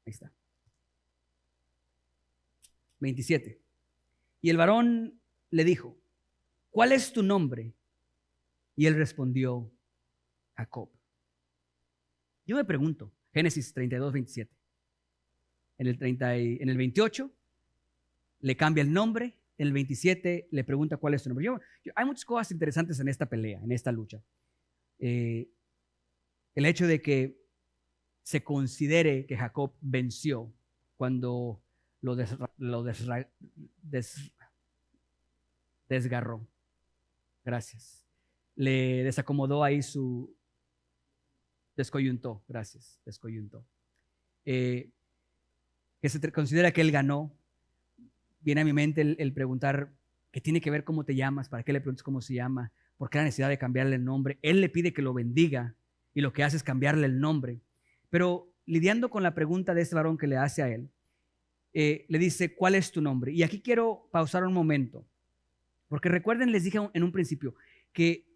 Ahí está. 27. Y el varón le dijo, ¿cuál es tu nombre? Y él respondió, Jacob. Yo me pregunto, Génesis 32, 27. En el 28 le cambia el nombre. En el 27 le pregunta cuál es tu nombre. Hay muchas cosas interesantes en esta pelea, en esta lucha. El hecho de que se considere que Jacob venció cuando lo desgarró. Gracias. Le desacomodó ahí descoyuntó. Gracias, descoyuntó. Que se considera que él ganó. Viene a mi mente el preguntar qué tiene que ver cómo te llamas, para qué le preguntas cómo se llama, por qué la necesidad de cambiarle el nombre. Él le pide que lo bendiga y lo que hace es cambiarle el nombre. Pero lidiando con la pregunta de este varón que le hace a él, le dice, ¿cuál es tu nombre? Y aquí quiero pausar un momento, porque recuerden, les dije en un principio que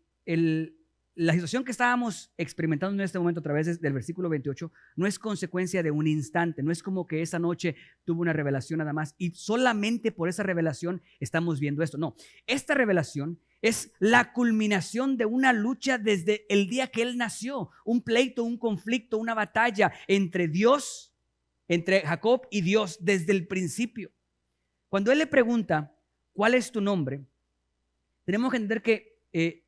la situación que estábamos experimentando en este momento a través del versículo 28 no es consecuencia de un instante, no es como que esa noche tuvo una revelación nada más y solamente por esa revelación estamos viendo esto. No, esta revelación es la culminación de una lucha desde el día que él nació, un pleito, un conflicto, una batalla entre Jacob y Dios desde el principio. Cuando él le pregunta, ¿cuál es tu nombre? Tenemos que entender que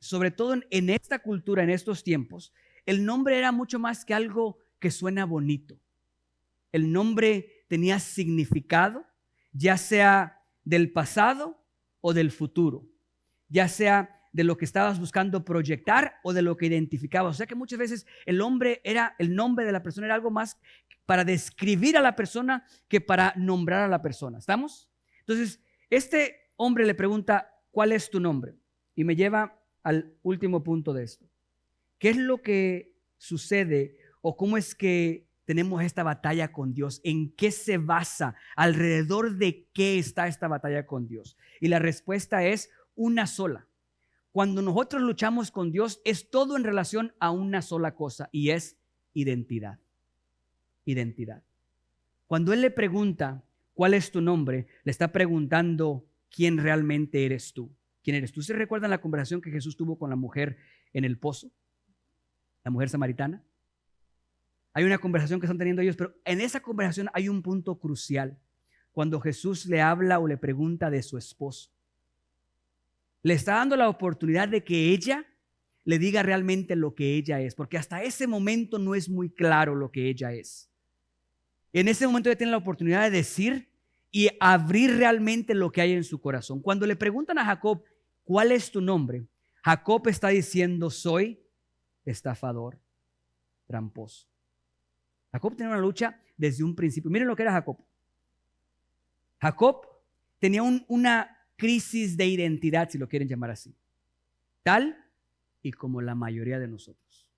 sobre todo en esta cultura, en estos tiempos, el nombre era mucho más que algo que suena bonito. El nombre tenía significado, ya sea del pasado o del futuro, ya sea de lo que estabas buscando proyectar o de lo que identificabas. O sea que muchas veces el nombre de la persona era algo más para describir a la persona que para nombrar a la persona. ¿Estamos? Entonces, este hombre le pregunta, ¿cuál es tu nombre? Y me lleva al último punto de esto. ¿Qué es lo que sucede o cómo es que tenemos esta batalla con Dios? ¿En qué se basa? ¿Alrededor de qué está esta batalla con Dios? Y la respuesta es una sola. Cuando nosotros luchamos con Dios es todo en relación a una sola cosa y es identidad. Identidad. Cuando Él le pregunta, ¿cuál es tu nombre? Le está preguntando, ¿quién realmente eres tú? ¿Quién eres tú? ¿Se recuerdan la conversación que Jesús tuvo con la mujer en el pozo? La mujer samaritana. Hay una conversación que están teniendo ellos, pero en esa conversación hay un punto crucial. Cuando Jesús le habla o le pregunta de su esposo. Le está dando la oportunidad de que ella le diga realmente lo que ella es, porque hasta ese momento no es muy claro lo que ella es. En ese momento ella tiene la oportunidad de decir y abrir realmente lo que hay en su corazón. Cuando le preguntan a Jacob, ¿cuál es tu nombre? Jacob está diciendo, soy estafador, tramposo. Jacob tenía una lucha desde un principio. Miren lo que era Jacob. Jacob tenía una crisis de identidad, si lo quieren llamar así, tal y como la mayoría de nosotros.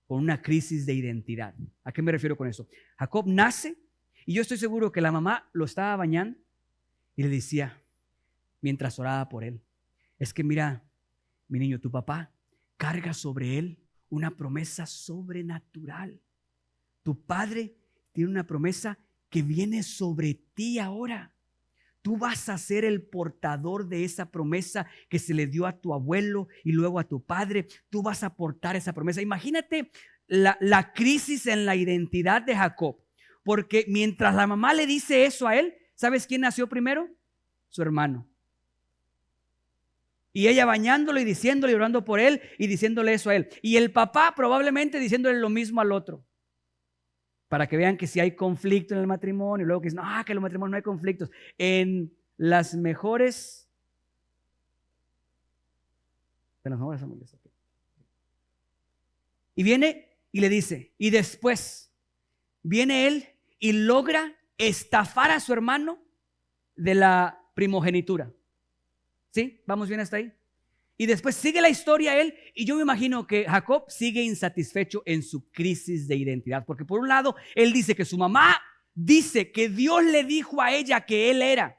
Con una crisis de identidad. ¿A qué me refiero con eso? Jacob nace y yo estoy seguro que la mamá lo estaba bañando y le decía, mientras oraba por él, es que mira, mi niño, tu papá carga sobre él una promesa sobrenatural. Tu padre tiene una promesa que viene sobre ti ahora. Tú vas a ser el portador de esa promesa que se le dio a tu abuelo y luego a tu padre. Tú vas a portar esa promesa. Imagínate la crisis en la identidad de Jacob. Porque mientras la mamá le dice eso a él, ¿sabes quién nació primero? Su hermano. Y ella bañándolo y diciéndole, orando por él y diciéndole eso a él. Y el papá probablemente diciéndole lo mismo al otro. Para que vean que si hay conflicto en el matrimonio, luego que dicen, que en el matrimonio no hay conflictos. En las mejores familias. Okay. Y viene y le dice, y después viene él y logra estafar a su hermano de la primogenitura. ¿Sí? ¿Vamos bien hasta ahí? Y después sigue la historia él, y yo me imagino que Jacob sigue insatisfecho en su crisis de identidad, porque por un lado él dice que su mamá dice que Dios le dijo a ella que él era,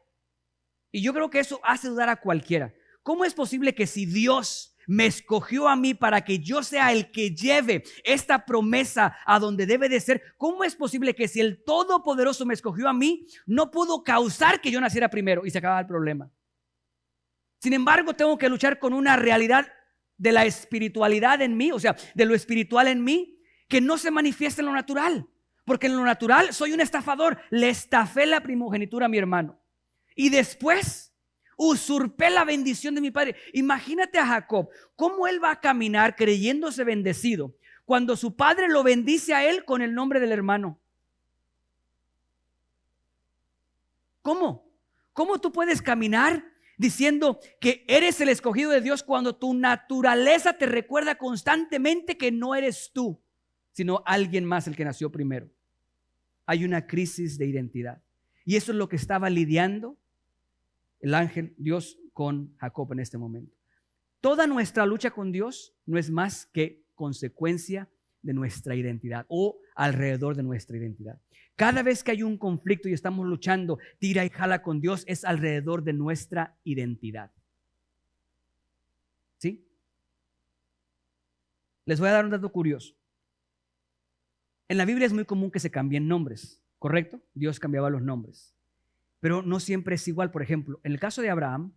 y yo creo que eso hace dudar a cualquiera. ¿Cómo es posible que si Dios me escogió a mí para que yo sea el que lleve esta promesa a donde debe de ser, cómo es posible que si el Todopoderoso me escogió a mí, no pudo causar que yo naciera primero y se acababa el problema? Sin embargo, tengo que luchar con una realidad de la espiritualidad en mí, o sea, de lo espiritual en mí, que no se manifiesta en lo natural. Porque en lo natural soy un estafador. Le estafé la primogenitura a mi hermano. Y después usurpé la bendición de mi padre. Imagínate a Jacob, cómo él va a caminar creyéndose bendecido cuando su padre lo bendice a él con el nombre del hermano. ¿Cómo? ¿Cómo tú puedes caminar diciendo que eres el escogido de Dios cuando tu naturaleza te recuerda constantemente que no eres tú, sino alguien más el que nació primero? Hay una crisis de identidad. Y eso es lo que estaba lidiando el ángel Dios con Jacob en este momento. Toda nuestra lucha con Dios no es más que consecuencia de nuestra identidad o alrededor de nuestra identidad. Cada vez que hay un conflicto y estamos luchando, tira y jala con Dios, es alrededor de nuestra identidad. ¿Sí? Les voy a dar un dato curioso. En la Biblia es muy común que se cambien nombres, ¿correcto? Dios cambiaba los nombres, pero no siempre es igual. Por ejemplo, en el caso de Abraham,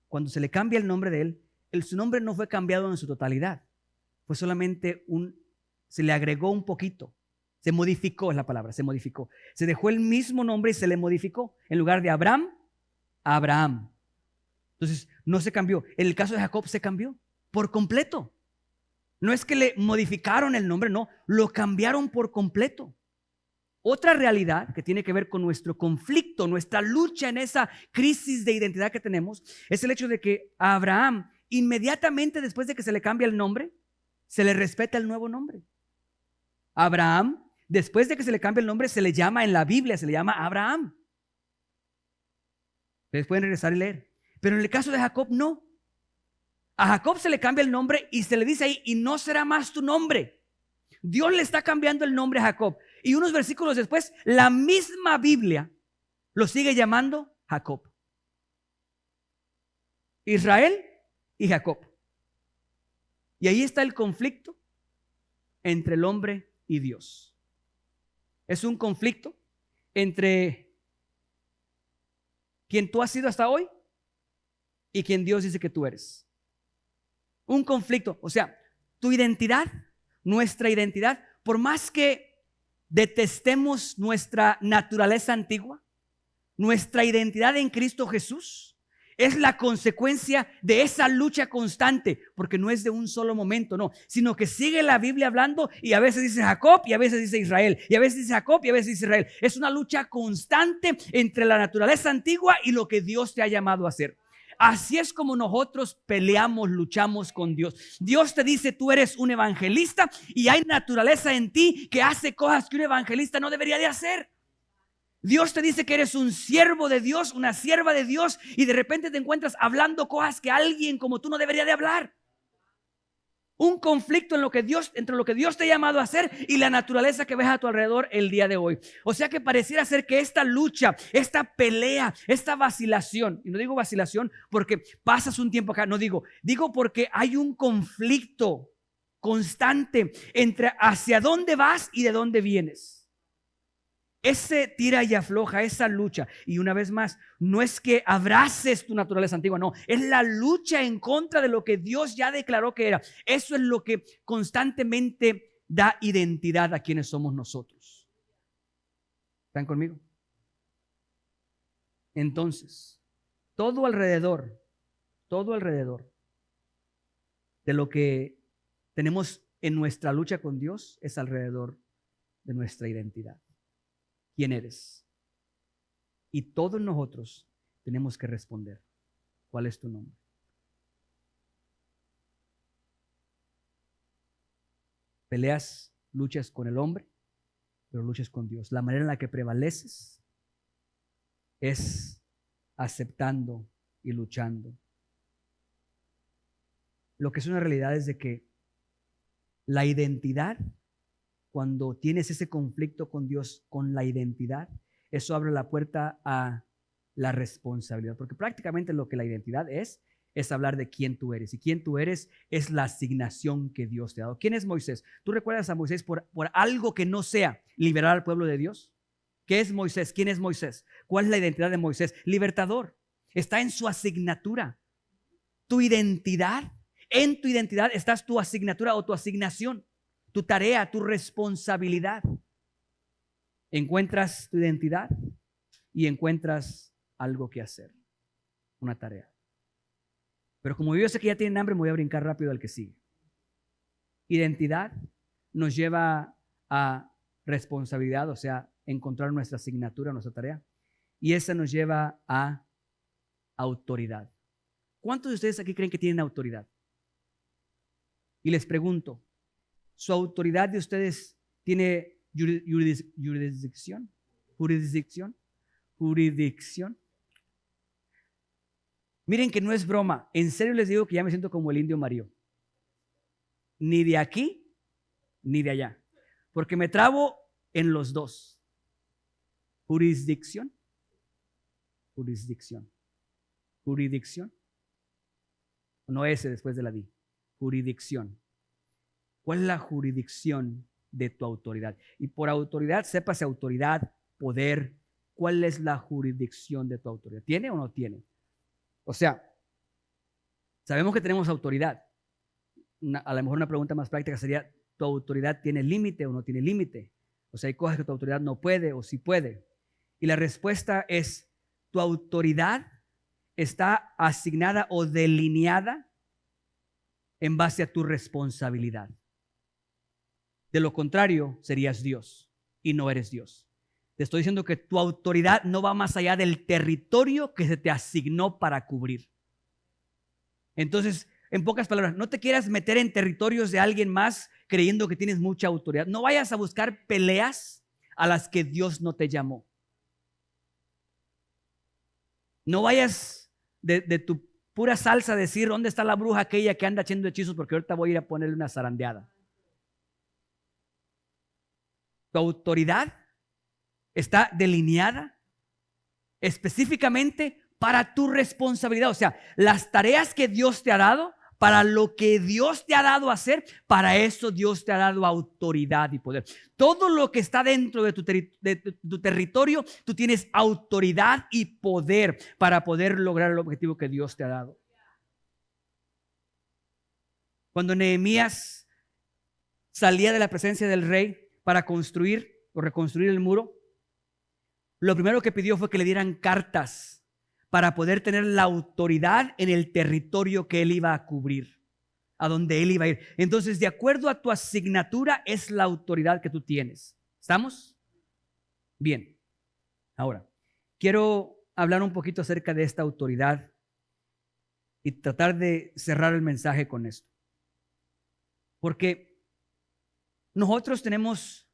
cuando se le cambia el nombre de él, su nombre no fue cambiado en su totalidad, fue solamente se le agregó un poquito, se modificó, es la palabra, se modificó. Se dejó el mismo nombre y se le modificó. En lugar de Abraham, Abraham. Entonces, no se cambió. En el caso de Jacob se cambió por completo. No es que le modificaron el nombre, no, lo cambiaron por completo. Otra realidad que tiene que ver con nuestro conflicto, nuestra lucha en esa crisis de identidad que tenemos, es el hecho de que a Abraham, inmediatamente después de que se le cambia el nombre, se le respeta el nuevo nombre. Abraham, después de que se le cambia el nombre, se le llama en la Biblia, se le llama Abraham. Ustedes pueden regresar y leer. Pero en el caso de Jacob, no. A Jacob se le cambia el nombre y se le dice ahí, y no será más tu nombre. Dios le está cambiando el nombre a Jacob. Y unos versículos después, la misma Biblia lo sigue llamando Jacob. Israel y Jacob. Y ahí está el conflicto entre el hombre y Dios. Es un conflicto entre quien tú has sido hasta hoy y quien Dios dice que tú eres. Un conflicto, o sea, tu identidad, nuestra identidad, por más que detestemos nuestra naturaleza antigua, nuestra identidad en Cristo Jesús es la consecuencia de esa lucha constante, porque no es de un solo momento, no, sino que sigue la Biblia hablando y a veces dice Jacob y a veces dice Israel, y a veces dice Jacob y a veces dice Israel. Es una lucha constante entre la naturaleza antigua y lo que Dios te ha llamado a hacer. Así es como nosotros peleamos, luchamos con Dios. Dios te dice, tú eres un evangelista y hay naturaleza en ti que hace cosas que un evangelista no debería de hacer. Dios te dice que eres un siervo de Dios, una sierva de Dios, y de repente te encuentras hablando cosas que alguien como tú no debería de hablar. Un conflicto entre lo que Dios te ha llamado a hacer y la naturaleza que ves a tu alrededor el día de hoy. O sea que pareciera ser que esta lucha, esta pelea, esta vacilación, y no digo vacilación porque pasas un tiempo acá, no digo porque hay un conflicto constante entre hacia dónde vas y de dónde vienes. Ese tira y afloja, esa lucha. Y una vez más, no es que abraces tu naturaleza antigua, no, es la lucha en contra de lo que Dios ya declaró que era. Eso es lo que constantemente da identidad a quienes somos nosotros. ¿Están conmigo? Entonces, todo alrededor de lo que tenemos en nuestra lucha con Dios es alrededor de nuestra identidad. ¿Quién eres? Y todos nosotros tenemos que responder. ¿Cuál es tu nombre? Peleas, luchas con el hombre, pero luchas con Dios. La manera en la que prevaleces es aceptando y luchando lo que es una realidad es de que la identidad, cuando tienes ese conflicto con Dios, con la identidad, eso abre la puerta a la responsabilidad, porque prácticamente lo que la identidad es hablar de quién tú eres, y quién tú eres es la asignación que Dios te ha dado. ¿Quién es Moisés? ¿Tú recuerdas a Moisés por algo que no sea liberar al pueblo de Dios? ¿Qué es Moisés? ¿Quién es Moisés? ¿Cuál es la identidad de Moisés? Libertador. Está en su asignatura. Tu identidad, en tu identidad estás tu asignatura o tu asignación, tu tarea, tu responsabilidad. Encuentras tu identidad y encuentras algo que hacer, una tarea. Pero como yo sé que ya tienen hambre, me voy a brincar rápido al que sigue. Identidad nos lleva a responsabilidad, o sea, encontrar nuestra asignatura, nuestra tarea. Y esa nos lleva a autoridad. ¿Cuántos de ustedes aquí creen que tienen autoridad? Y les pregunto, ¿su autoridad de ustedes tiene jurisdicción? ¿Jurisdicción? ¿Jurisdicción? Miren que no es broma. En serio les digo que ya me siento como el indio Mario. Ni de aquí, ni de allá. Porque me trabo en los dos. Jurisdicción. Jurisdicción. Jurisdicción. No ese después de la di. Jurisdicción. ¿Cuál es la jurisdicción de tu autoridad? Y por autoridad, sépase autoridad, poder. ¿Cuál es la jurisdicción de tu autoridad? ¿Tiene o no tiene? O sea, sabemos que tenemos autoridad. A lo mejor una pregunta más práctica sería, ¿tu autoridad tiene límite o no tiene límite? O sea, hay cosas que tu autoridad no puede o sí puede. Y la respuesta es, tu autoridad está asignada o delineada en base a tu responsabilidad. De lo contrario, serías Dios y no eres Dios. Te estoy diciendo que tu autoridad no va más allá del territorio que se te asignó para cubrir. Entonces, en pocas palabras, no te quieras meter en territorios de alguien más creyendo que tienes mucha autoridad. No vayas a buscar peleas a las que Dios no te llamó. No vayas de tu pura salsa a decir, ¿dónde está la bruja aquella que anda haciendo hechizos? Porque ahorita voy a ir a ponerle una zarandeada. Tu autoridad está delineada específicamente para tu responsabilidad. O sea, las tareas que Dios te ha dado, para lo que Dios te ha dado a hacer, para eso Dios te ha dado autoridad y poder. Todo lo que está dentro de tu territorio, tú tienes autoridad y poder para poder lograr el objetivo que Dios te ha dado. Cuando Nehemías salía de la presencia del rey para construir o reconstruir el muro, lo primero que pidió fue que le dieran cartas para poder tener la autoridad en el territorio que él iba a cubrir, a donde él iba a ir. Entonces, de acuerdo a tu asignatura, es la autoridad que tú tienes. ¿Estamos? Bien. Ahora, quiero hablar un poquito acerca de esta autoridad y tratar de cerrar el mensaje con esto. Porque nosotros tenemos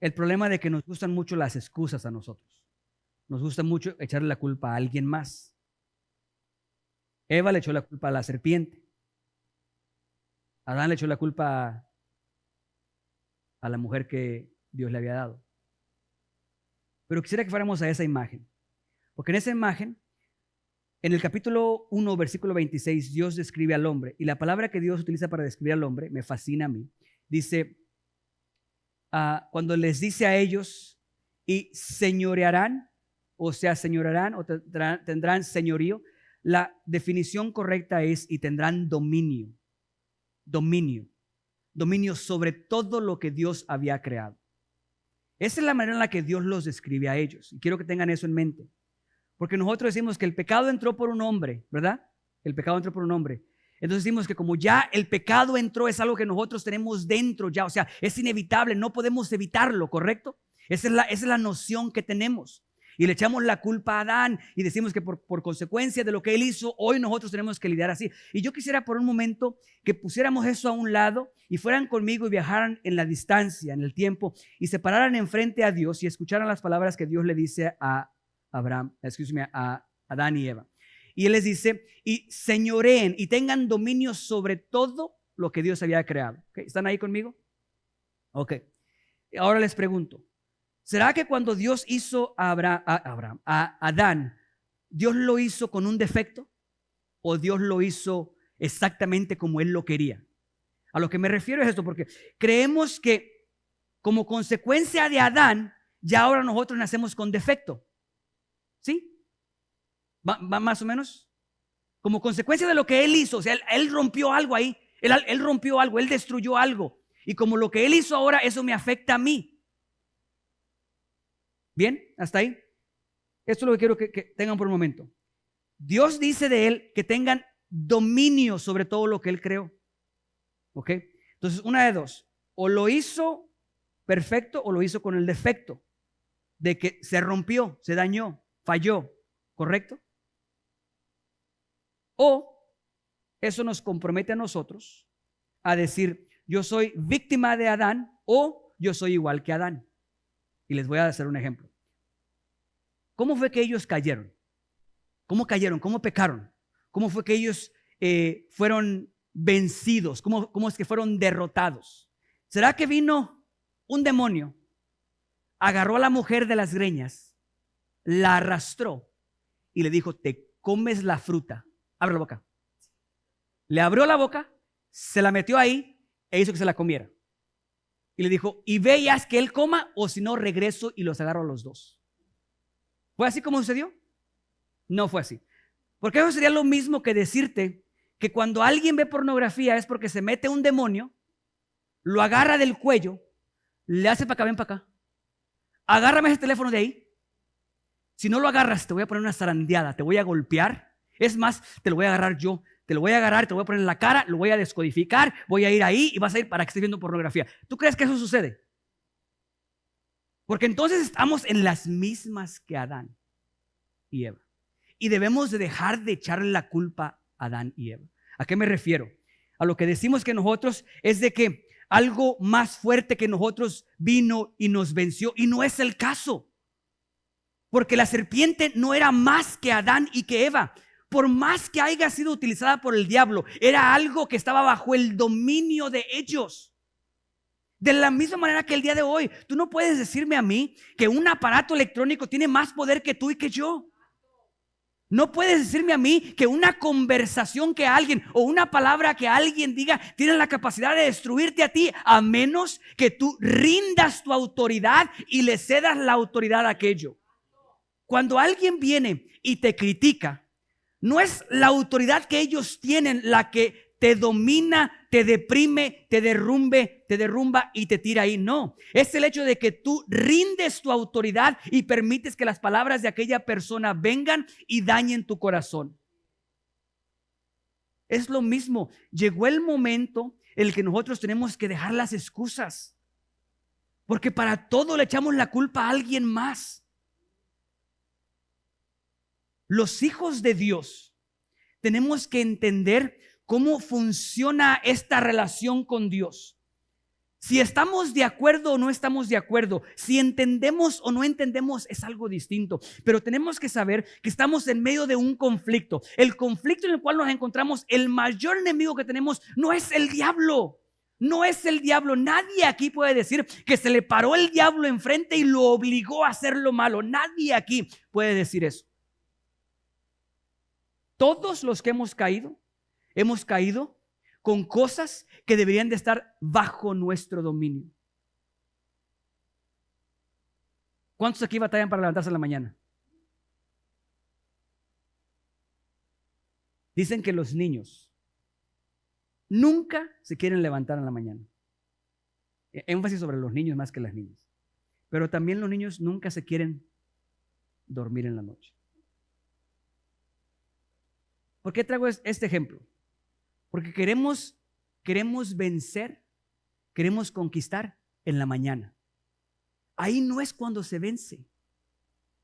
el problema de que nos gustan mucho las excusas a nosotros. Nos gusta mucho echarle la culpa a alguien más. Eva le echó la culpa a la serpiente. Adán le echó la culpa a la mujer que Dios le había dado. Pero quisiera que fuéramos a esa imagen. Porque en esa imagen, en el capítulo 1, versículo 26, Dios describe al hombre. Y la palabra que Dios utiliza para describir al hombre, me fascina a mí. Dice, cuando les dice a ellos, y señorearán, o sea, señorarán o tendrán señorío, la definición correcta es y tendrán dominio. Dominio sobre todo lo que Dios había creado. Esa es la manera en la que Dios los describe a ellos. Y quiero que tengan eso en mente. Porque nosotros decimos que el pecado entró por un hombre, ¿verdad? El pecado entró por un hombre. Entonces decimos que como ya el pecado entró, es algo que nosotros tenemos dentro ya. O sea, es inevitable, no podemos evitarlo, ¿correcto? Esa es la noción que tenemos. Y le echamos la culpa a Adán y decimos que por consecuencia de lo que él hizo, hoy nosotros tenemos que lidiar así. Y yo quisiera por un momento que pusiéramos eso a un lado y fueran conmigo y viajaran en la distancia, en el tiempo, y se pararan enfrente a Dios y escucharan las palabras que Dios le dice a a Adán y Eva. Y él les dice, y señoreen y tengan dominio sobre todo lo que Dios había creado. ¿Okay? ¿Están ahí conmigo? Ok. Ahora les pregunto, ¿será que cuando Dios hizo a Adán, Dios lo hizo con un defecto o Dios lo hizo exactamente como él lo quería? A lo que me refiero es esto, porque creemos que como consecuencia de Adán, ya ahora nosotros nacemos con defecto. ¿Sí? ¿Va más o menos? Como consecuencia de lo que él hizo, o sea, él rompió algo ahí, él rompió algo, él destruyó algo. Y como lo que él hizo ahora, eso me afecta a mí. ¿Bien? ¿Hasta ahí? Esto es lo que quiero que tengan por un momento. Dios dice de él que tengan dominio sobre todo lo que él creó. ¿Ok? Entonces, una de dos. O lo hizo perfecto o lo hizo con el defecto de que se rompió, se dañó, falló. ¿Correcto? O eso nos compromete a nosotros a decir, yo soy víctima de Adán o yo soy igual que Adán. Y les voy a hacer un ejemplo. ¿Cómo fue que ellos cayeron? ¿Cómo cayeron? ¿Cómo pecaron? ¿Cómo fue que ellos fueron vencidos? ¿Cómo es que fueron derrotados? ¿Será que vino un demonio, agarró a la mujer de las greñas, la arrastró y le dijo, te comes la fruta? Abre la boca. Le abrió la boca, se la metió ahí e hizo que se la comiera. Y le dijo, y ve y haz que él coma, o si no regreso y los agarro a los dos. ¿Fue así como sucedió? No fue así. Porque eso sería lo mismo que decirte que cuando alguien ve pornografía es porque se mete un demonio, lo agarra del cuello, le hace para acá, ven para acá, agárrame ese teléfono de ahí. Si no lo agarras, te voy a poner una zarandeada, te voy a golpear. Es más, te lo voy a agarrar yo. Te lo voy a agarrar, te lo voy a poner en la cara, lo voy a descodificar, voy a ir ahí y vas a ir para que estés viendo pornografía. ¿Tú crees que eso sucede? Porque entonces estamos en las mismas que Adán y Eva. Y debemos de dejar de echarle la culpa a Adán y Eva. ¿A qué me refiero? A lo que decimos que nosotros es de que algo más fuerte que nosotros vino y nos venció. Y no es el caso. Porque la serpiente no era más que Adán y que Eva. Por más que haya sido utilizada por el diablo, era algo que estaba bajo el dominio de ellos. De la misma manera que el día de hoy, tú no puedes decirme a mí que un aparato electrónico tiene más poder que tú y que yo. No puedes decirme a mí que una conversación que alguien o una palabra que alguien diga tiene la capacidad de destruirte a ti, a menos que tú rindas tu autoridad y le cedas la autoridad a aquello. Cuando alguien viene y te critica, no es la autoridad que ellos tienen la que te domina, te deprime, te derrumba y te tira ahí. No, es el hecho de que tú rindes tu autoridad y permites que las palabras de aquella persona vengan y dañen tu corazón. Es lo mismo. Llegó el momento en el que nosotros tenemos que dejar las excusas, porque para todo le echamos la culpa a alguien más. Los hijos de Dios tenemos que entender cómo funciona esta relación con Dios. Si estamos de acuerdo o no estamos de acuerdo, si entendemos o no entendemos, es algo distinto. Pero tenemos que saber que estamos en medio de un conflicto. El conflicto en el cual nos encontramos, el mayor enemigo que tenemos no es el diablo. No es el diablo. Nadie aquí puede decir que se le paró el diablo enfrente y lo obligó a hacer lo malo. Nadie aquí puede decir eso. Todos los que hemos caído con cosas que deberían de estar bajo nuestro dominio. ¿Cuántos aquí batallan para levantarse en la mañana? Dicen que los niños nunca se quieren levantar en la mañana. Énfasis sobre los niños más que las niñas. Pero también los niños nunca se quieren dormir en la noche. ¿Por qué traigo este ejemplo? Porque queremos vencer, queremos conquistar en la mañana. Ahí no es cuando se vence.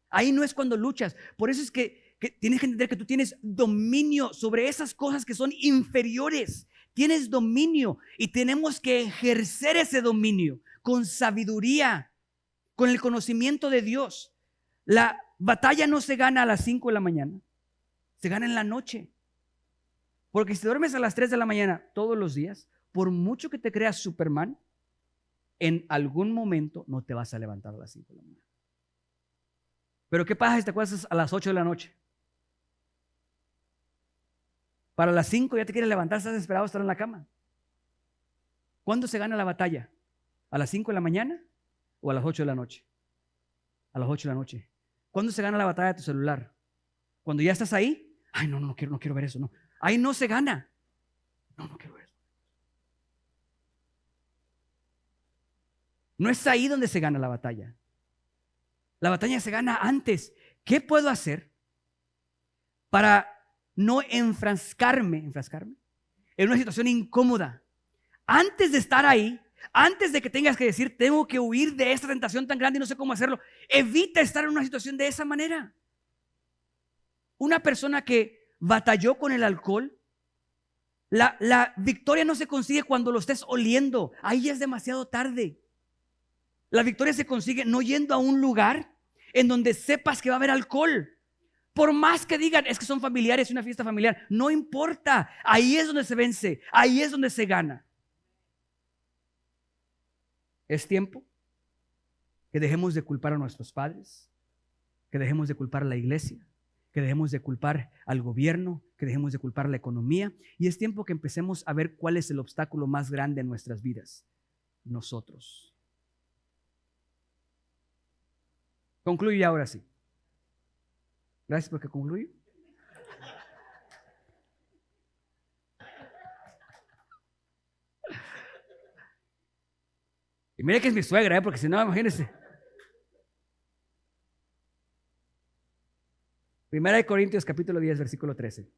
Ahí no es cuando luchas. Por eso es que tienes que entender que tú tienes dominio sobre esas cosas que son inferiores. Tienes dominio y tenemos que ejercer ese dominio con sabiduría, con el conocimiento de Dios. La batalla no se gana a las 5 de la mañana. se gana en la noche. Porque si te duermes a las 3 de la mañana todos los días, por mucho que te creas Superman, en algún momento no te vas a levantar a las 5 de la mañana. Pero ¿qué pasa si te acuestas a las 8 de la noche? Para las 5 ya te quieres levantar, estás desesperado de estar en la cama. ¿Cuándo se gana la batalla? ¿A las 5 de la mañana o a las 8 de la noche? A las 8 de la noche. ¿Cuándo se gana la batalla de tu celular? Cuando ya estás ahí. Ay, no quiero ver eso, no. Ahí no se gana. No quiero ver eso. No es ahí donde se gana la batalla. La batalla se gana antes. ¿Qué puedo hacer para no enfrascarme en una situación incómoda? Antes de estar ahí, antes de que tengas que decir, tengo que huir de esta tentación tan grande y no sé cómo hacerlo, evita estar en una situación de esa manera. Una persona que batalló con el alcohol, la victoria no se consigue cuando lo estés oliendo. Ahí ya es demasiado tarde. La victoria se consigue no yendo a un lugar en donde sepas que va a haber alcohol. Por más que digan, es que son familiares y una fiesta familiar, no importa. Ahí es donde se vence, ahí es donde se gana. Es tiempo que dejemos de culpar a nuestros padres, que dejemos de culpar a la iglesia, que dejemos de culpar al gobierno, que dejemos de culpar a la economía. Y es tiempo que empecemos a ver cuál es el obstáculo más grande en nuestras vidas. Nosotros. Concluyo ahora sí. Gracias porque concluyo. Y mire que es mi suegra, porque si no, imagínense. 1 Corintios capítulo 10, versículo 13.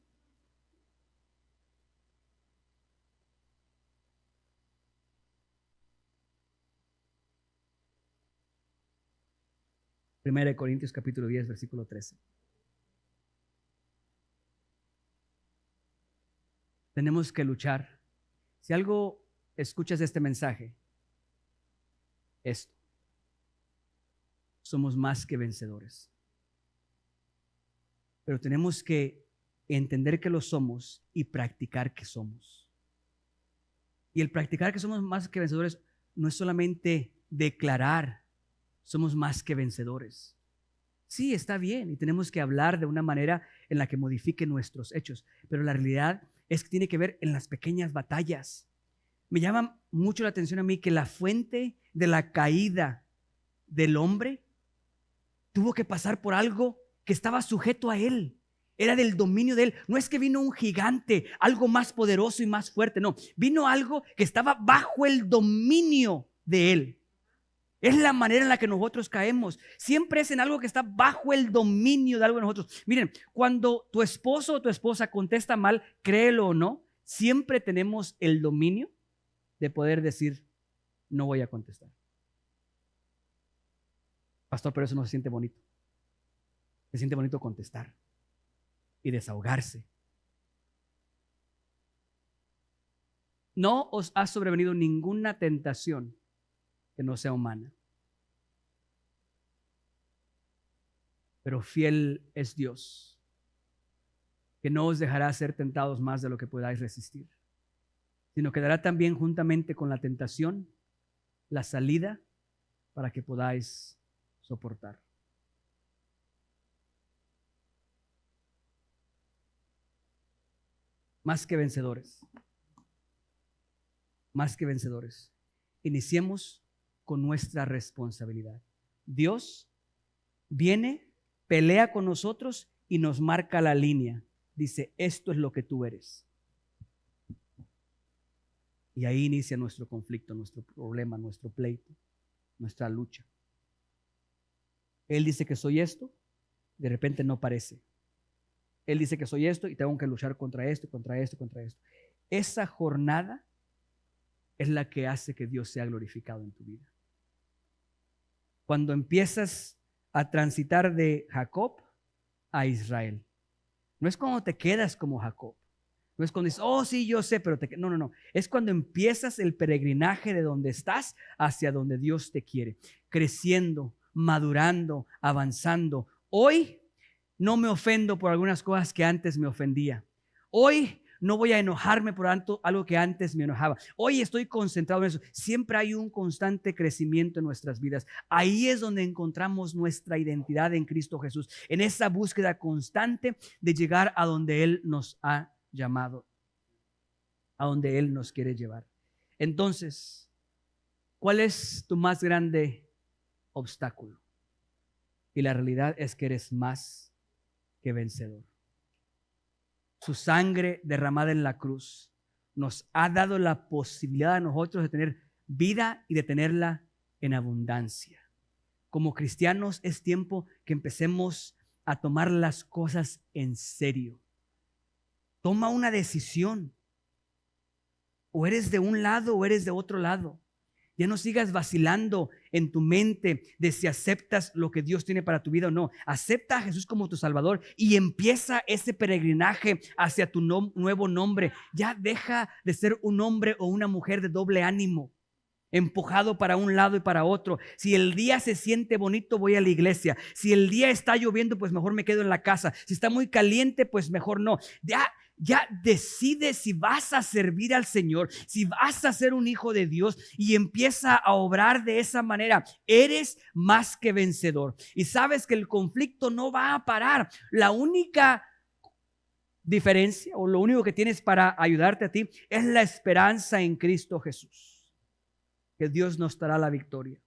Primera de Corintios capítulo 10, versículo 13. Tenemos que luchar. Si algo escuchas de este mensaje, esto. Somos más que vencedores. Pero tenemos que entender que lo somos y practicar que somos. Y el practicar que somos más que vencedores no es solamente declarar, somos más que vencedores. Sí, está bien y tenemos que hablar de una manera en la que modifique nuestros hechos, pero la realidad es que tiene que ver en las pequeñas batallas. Me llama mucho la atención a mí que la fuente de la caída del hombre tuvo que pasar por algo que estaba sujeto a él. Era del dominio de él. No es que vino un gigante, algo más poderoso y más fuerte. No, vino algo que estaba bajo el dominio de él. Es la manera en la que nosotros caemos. Siempre es en algo que está bajo el dominio de algo de nosotros. Miren, cuando tu esposo o tu esposa contesta mal, créelo o no, siempre tenemos el dominio de poder decir, no voy a contestar. Pastor, pero eso no se siente bonito. Se siente bonito contestar y desahogarse. No os ha sobrevenido ninguna tentación que no sea humana. Pero fiel es Dios, que no os dejará ser tentados más de lo que podáis resistir, sino que dará también juntamente con la tentación la salida para que podáis soportar. Más que vencedores. Más que vencedores. Iniciemos con nuestra responsabilidad. Dios viene, pelea con nosotros y nos marca la línea. Dice, esto es lo que tú eres. Y ahí inicia nuestro conflicto, nuestro problema, nuestro pleito, nuestra lucha. Él dice que soy esto, de repente no parece. Él dice que soy esto y tengo que luchar contra esto, contra esto, contra esto. Esa jornada es la que hace que Dios sea glorificado en tu vida. Cuando empiezas a transitar de Jacob a Israel. No es cuando te quedas como Jacob. No es cuando dices, oh sí, yo sé, pero no. Es cuando empiezas el peregrinaje de donde estás hacia donde Dios te quiere. Creciendo, madurando, avanzando. Hoy no me ofendo por algunas cosas que antes me ofendía. Hoy no voy a enojarme por algo que antes me enojaba. Hoy estoy concentrado en eso. Siempre hay un constante crecimiento en nuestras vidas. Ahí es donde encontramos nuestra identidad en Cristo Jesús, en esa búsqueda constante de llegar a donde Él nos ha llamado, a donde Él nos quiere llevar. Entonces, ¿cuál es tu más grande obstáculo? Y la realidad es que eres más que vencedor. Su sangre derramada en la cruz nos ha dado la posibilidad a nosotros de tener vida y de tenerla en abundancia. Como cristianos es tiempo que empecemos a tomar las cosas en serio. Toma una decisión. O eres de un lado o eres de otro lado. Ya no sigas vacilando en tu mente de si aceptas lo que Dios tiene para tu vida o no. Acepta a Jesús como tu Salvador y empieza ese peregrinaje hacia tu nuevo nombre. Ya deja de ser un hombre o una mujer de doble ánimo, empujado para un lado y para otro. Si el día se siente bonito, voy a la iglesia. Si el día está lloviendo, pues mejor me quedo en la casa. Si está muy caliente, pues mejor no. Ya decide si vas a servir al Señor, si vas a ser un hijo de Dios y empieza a obrar de esa manera. Eres más que vencedor. Y sabes que el conflicto no va a parar. La única diferencia o lo único que tienes para ayudarte a ti es la esperanza en Cristo Jesús, que Dios nos dará la victoria.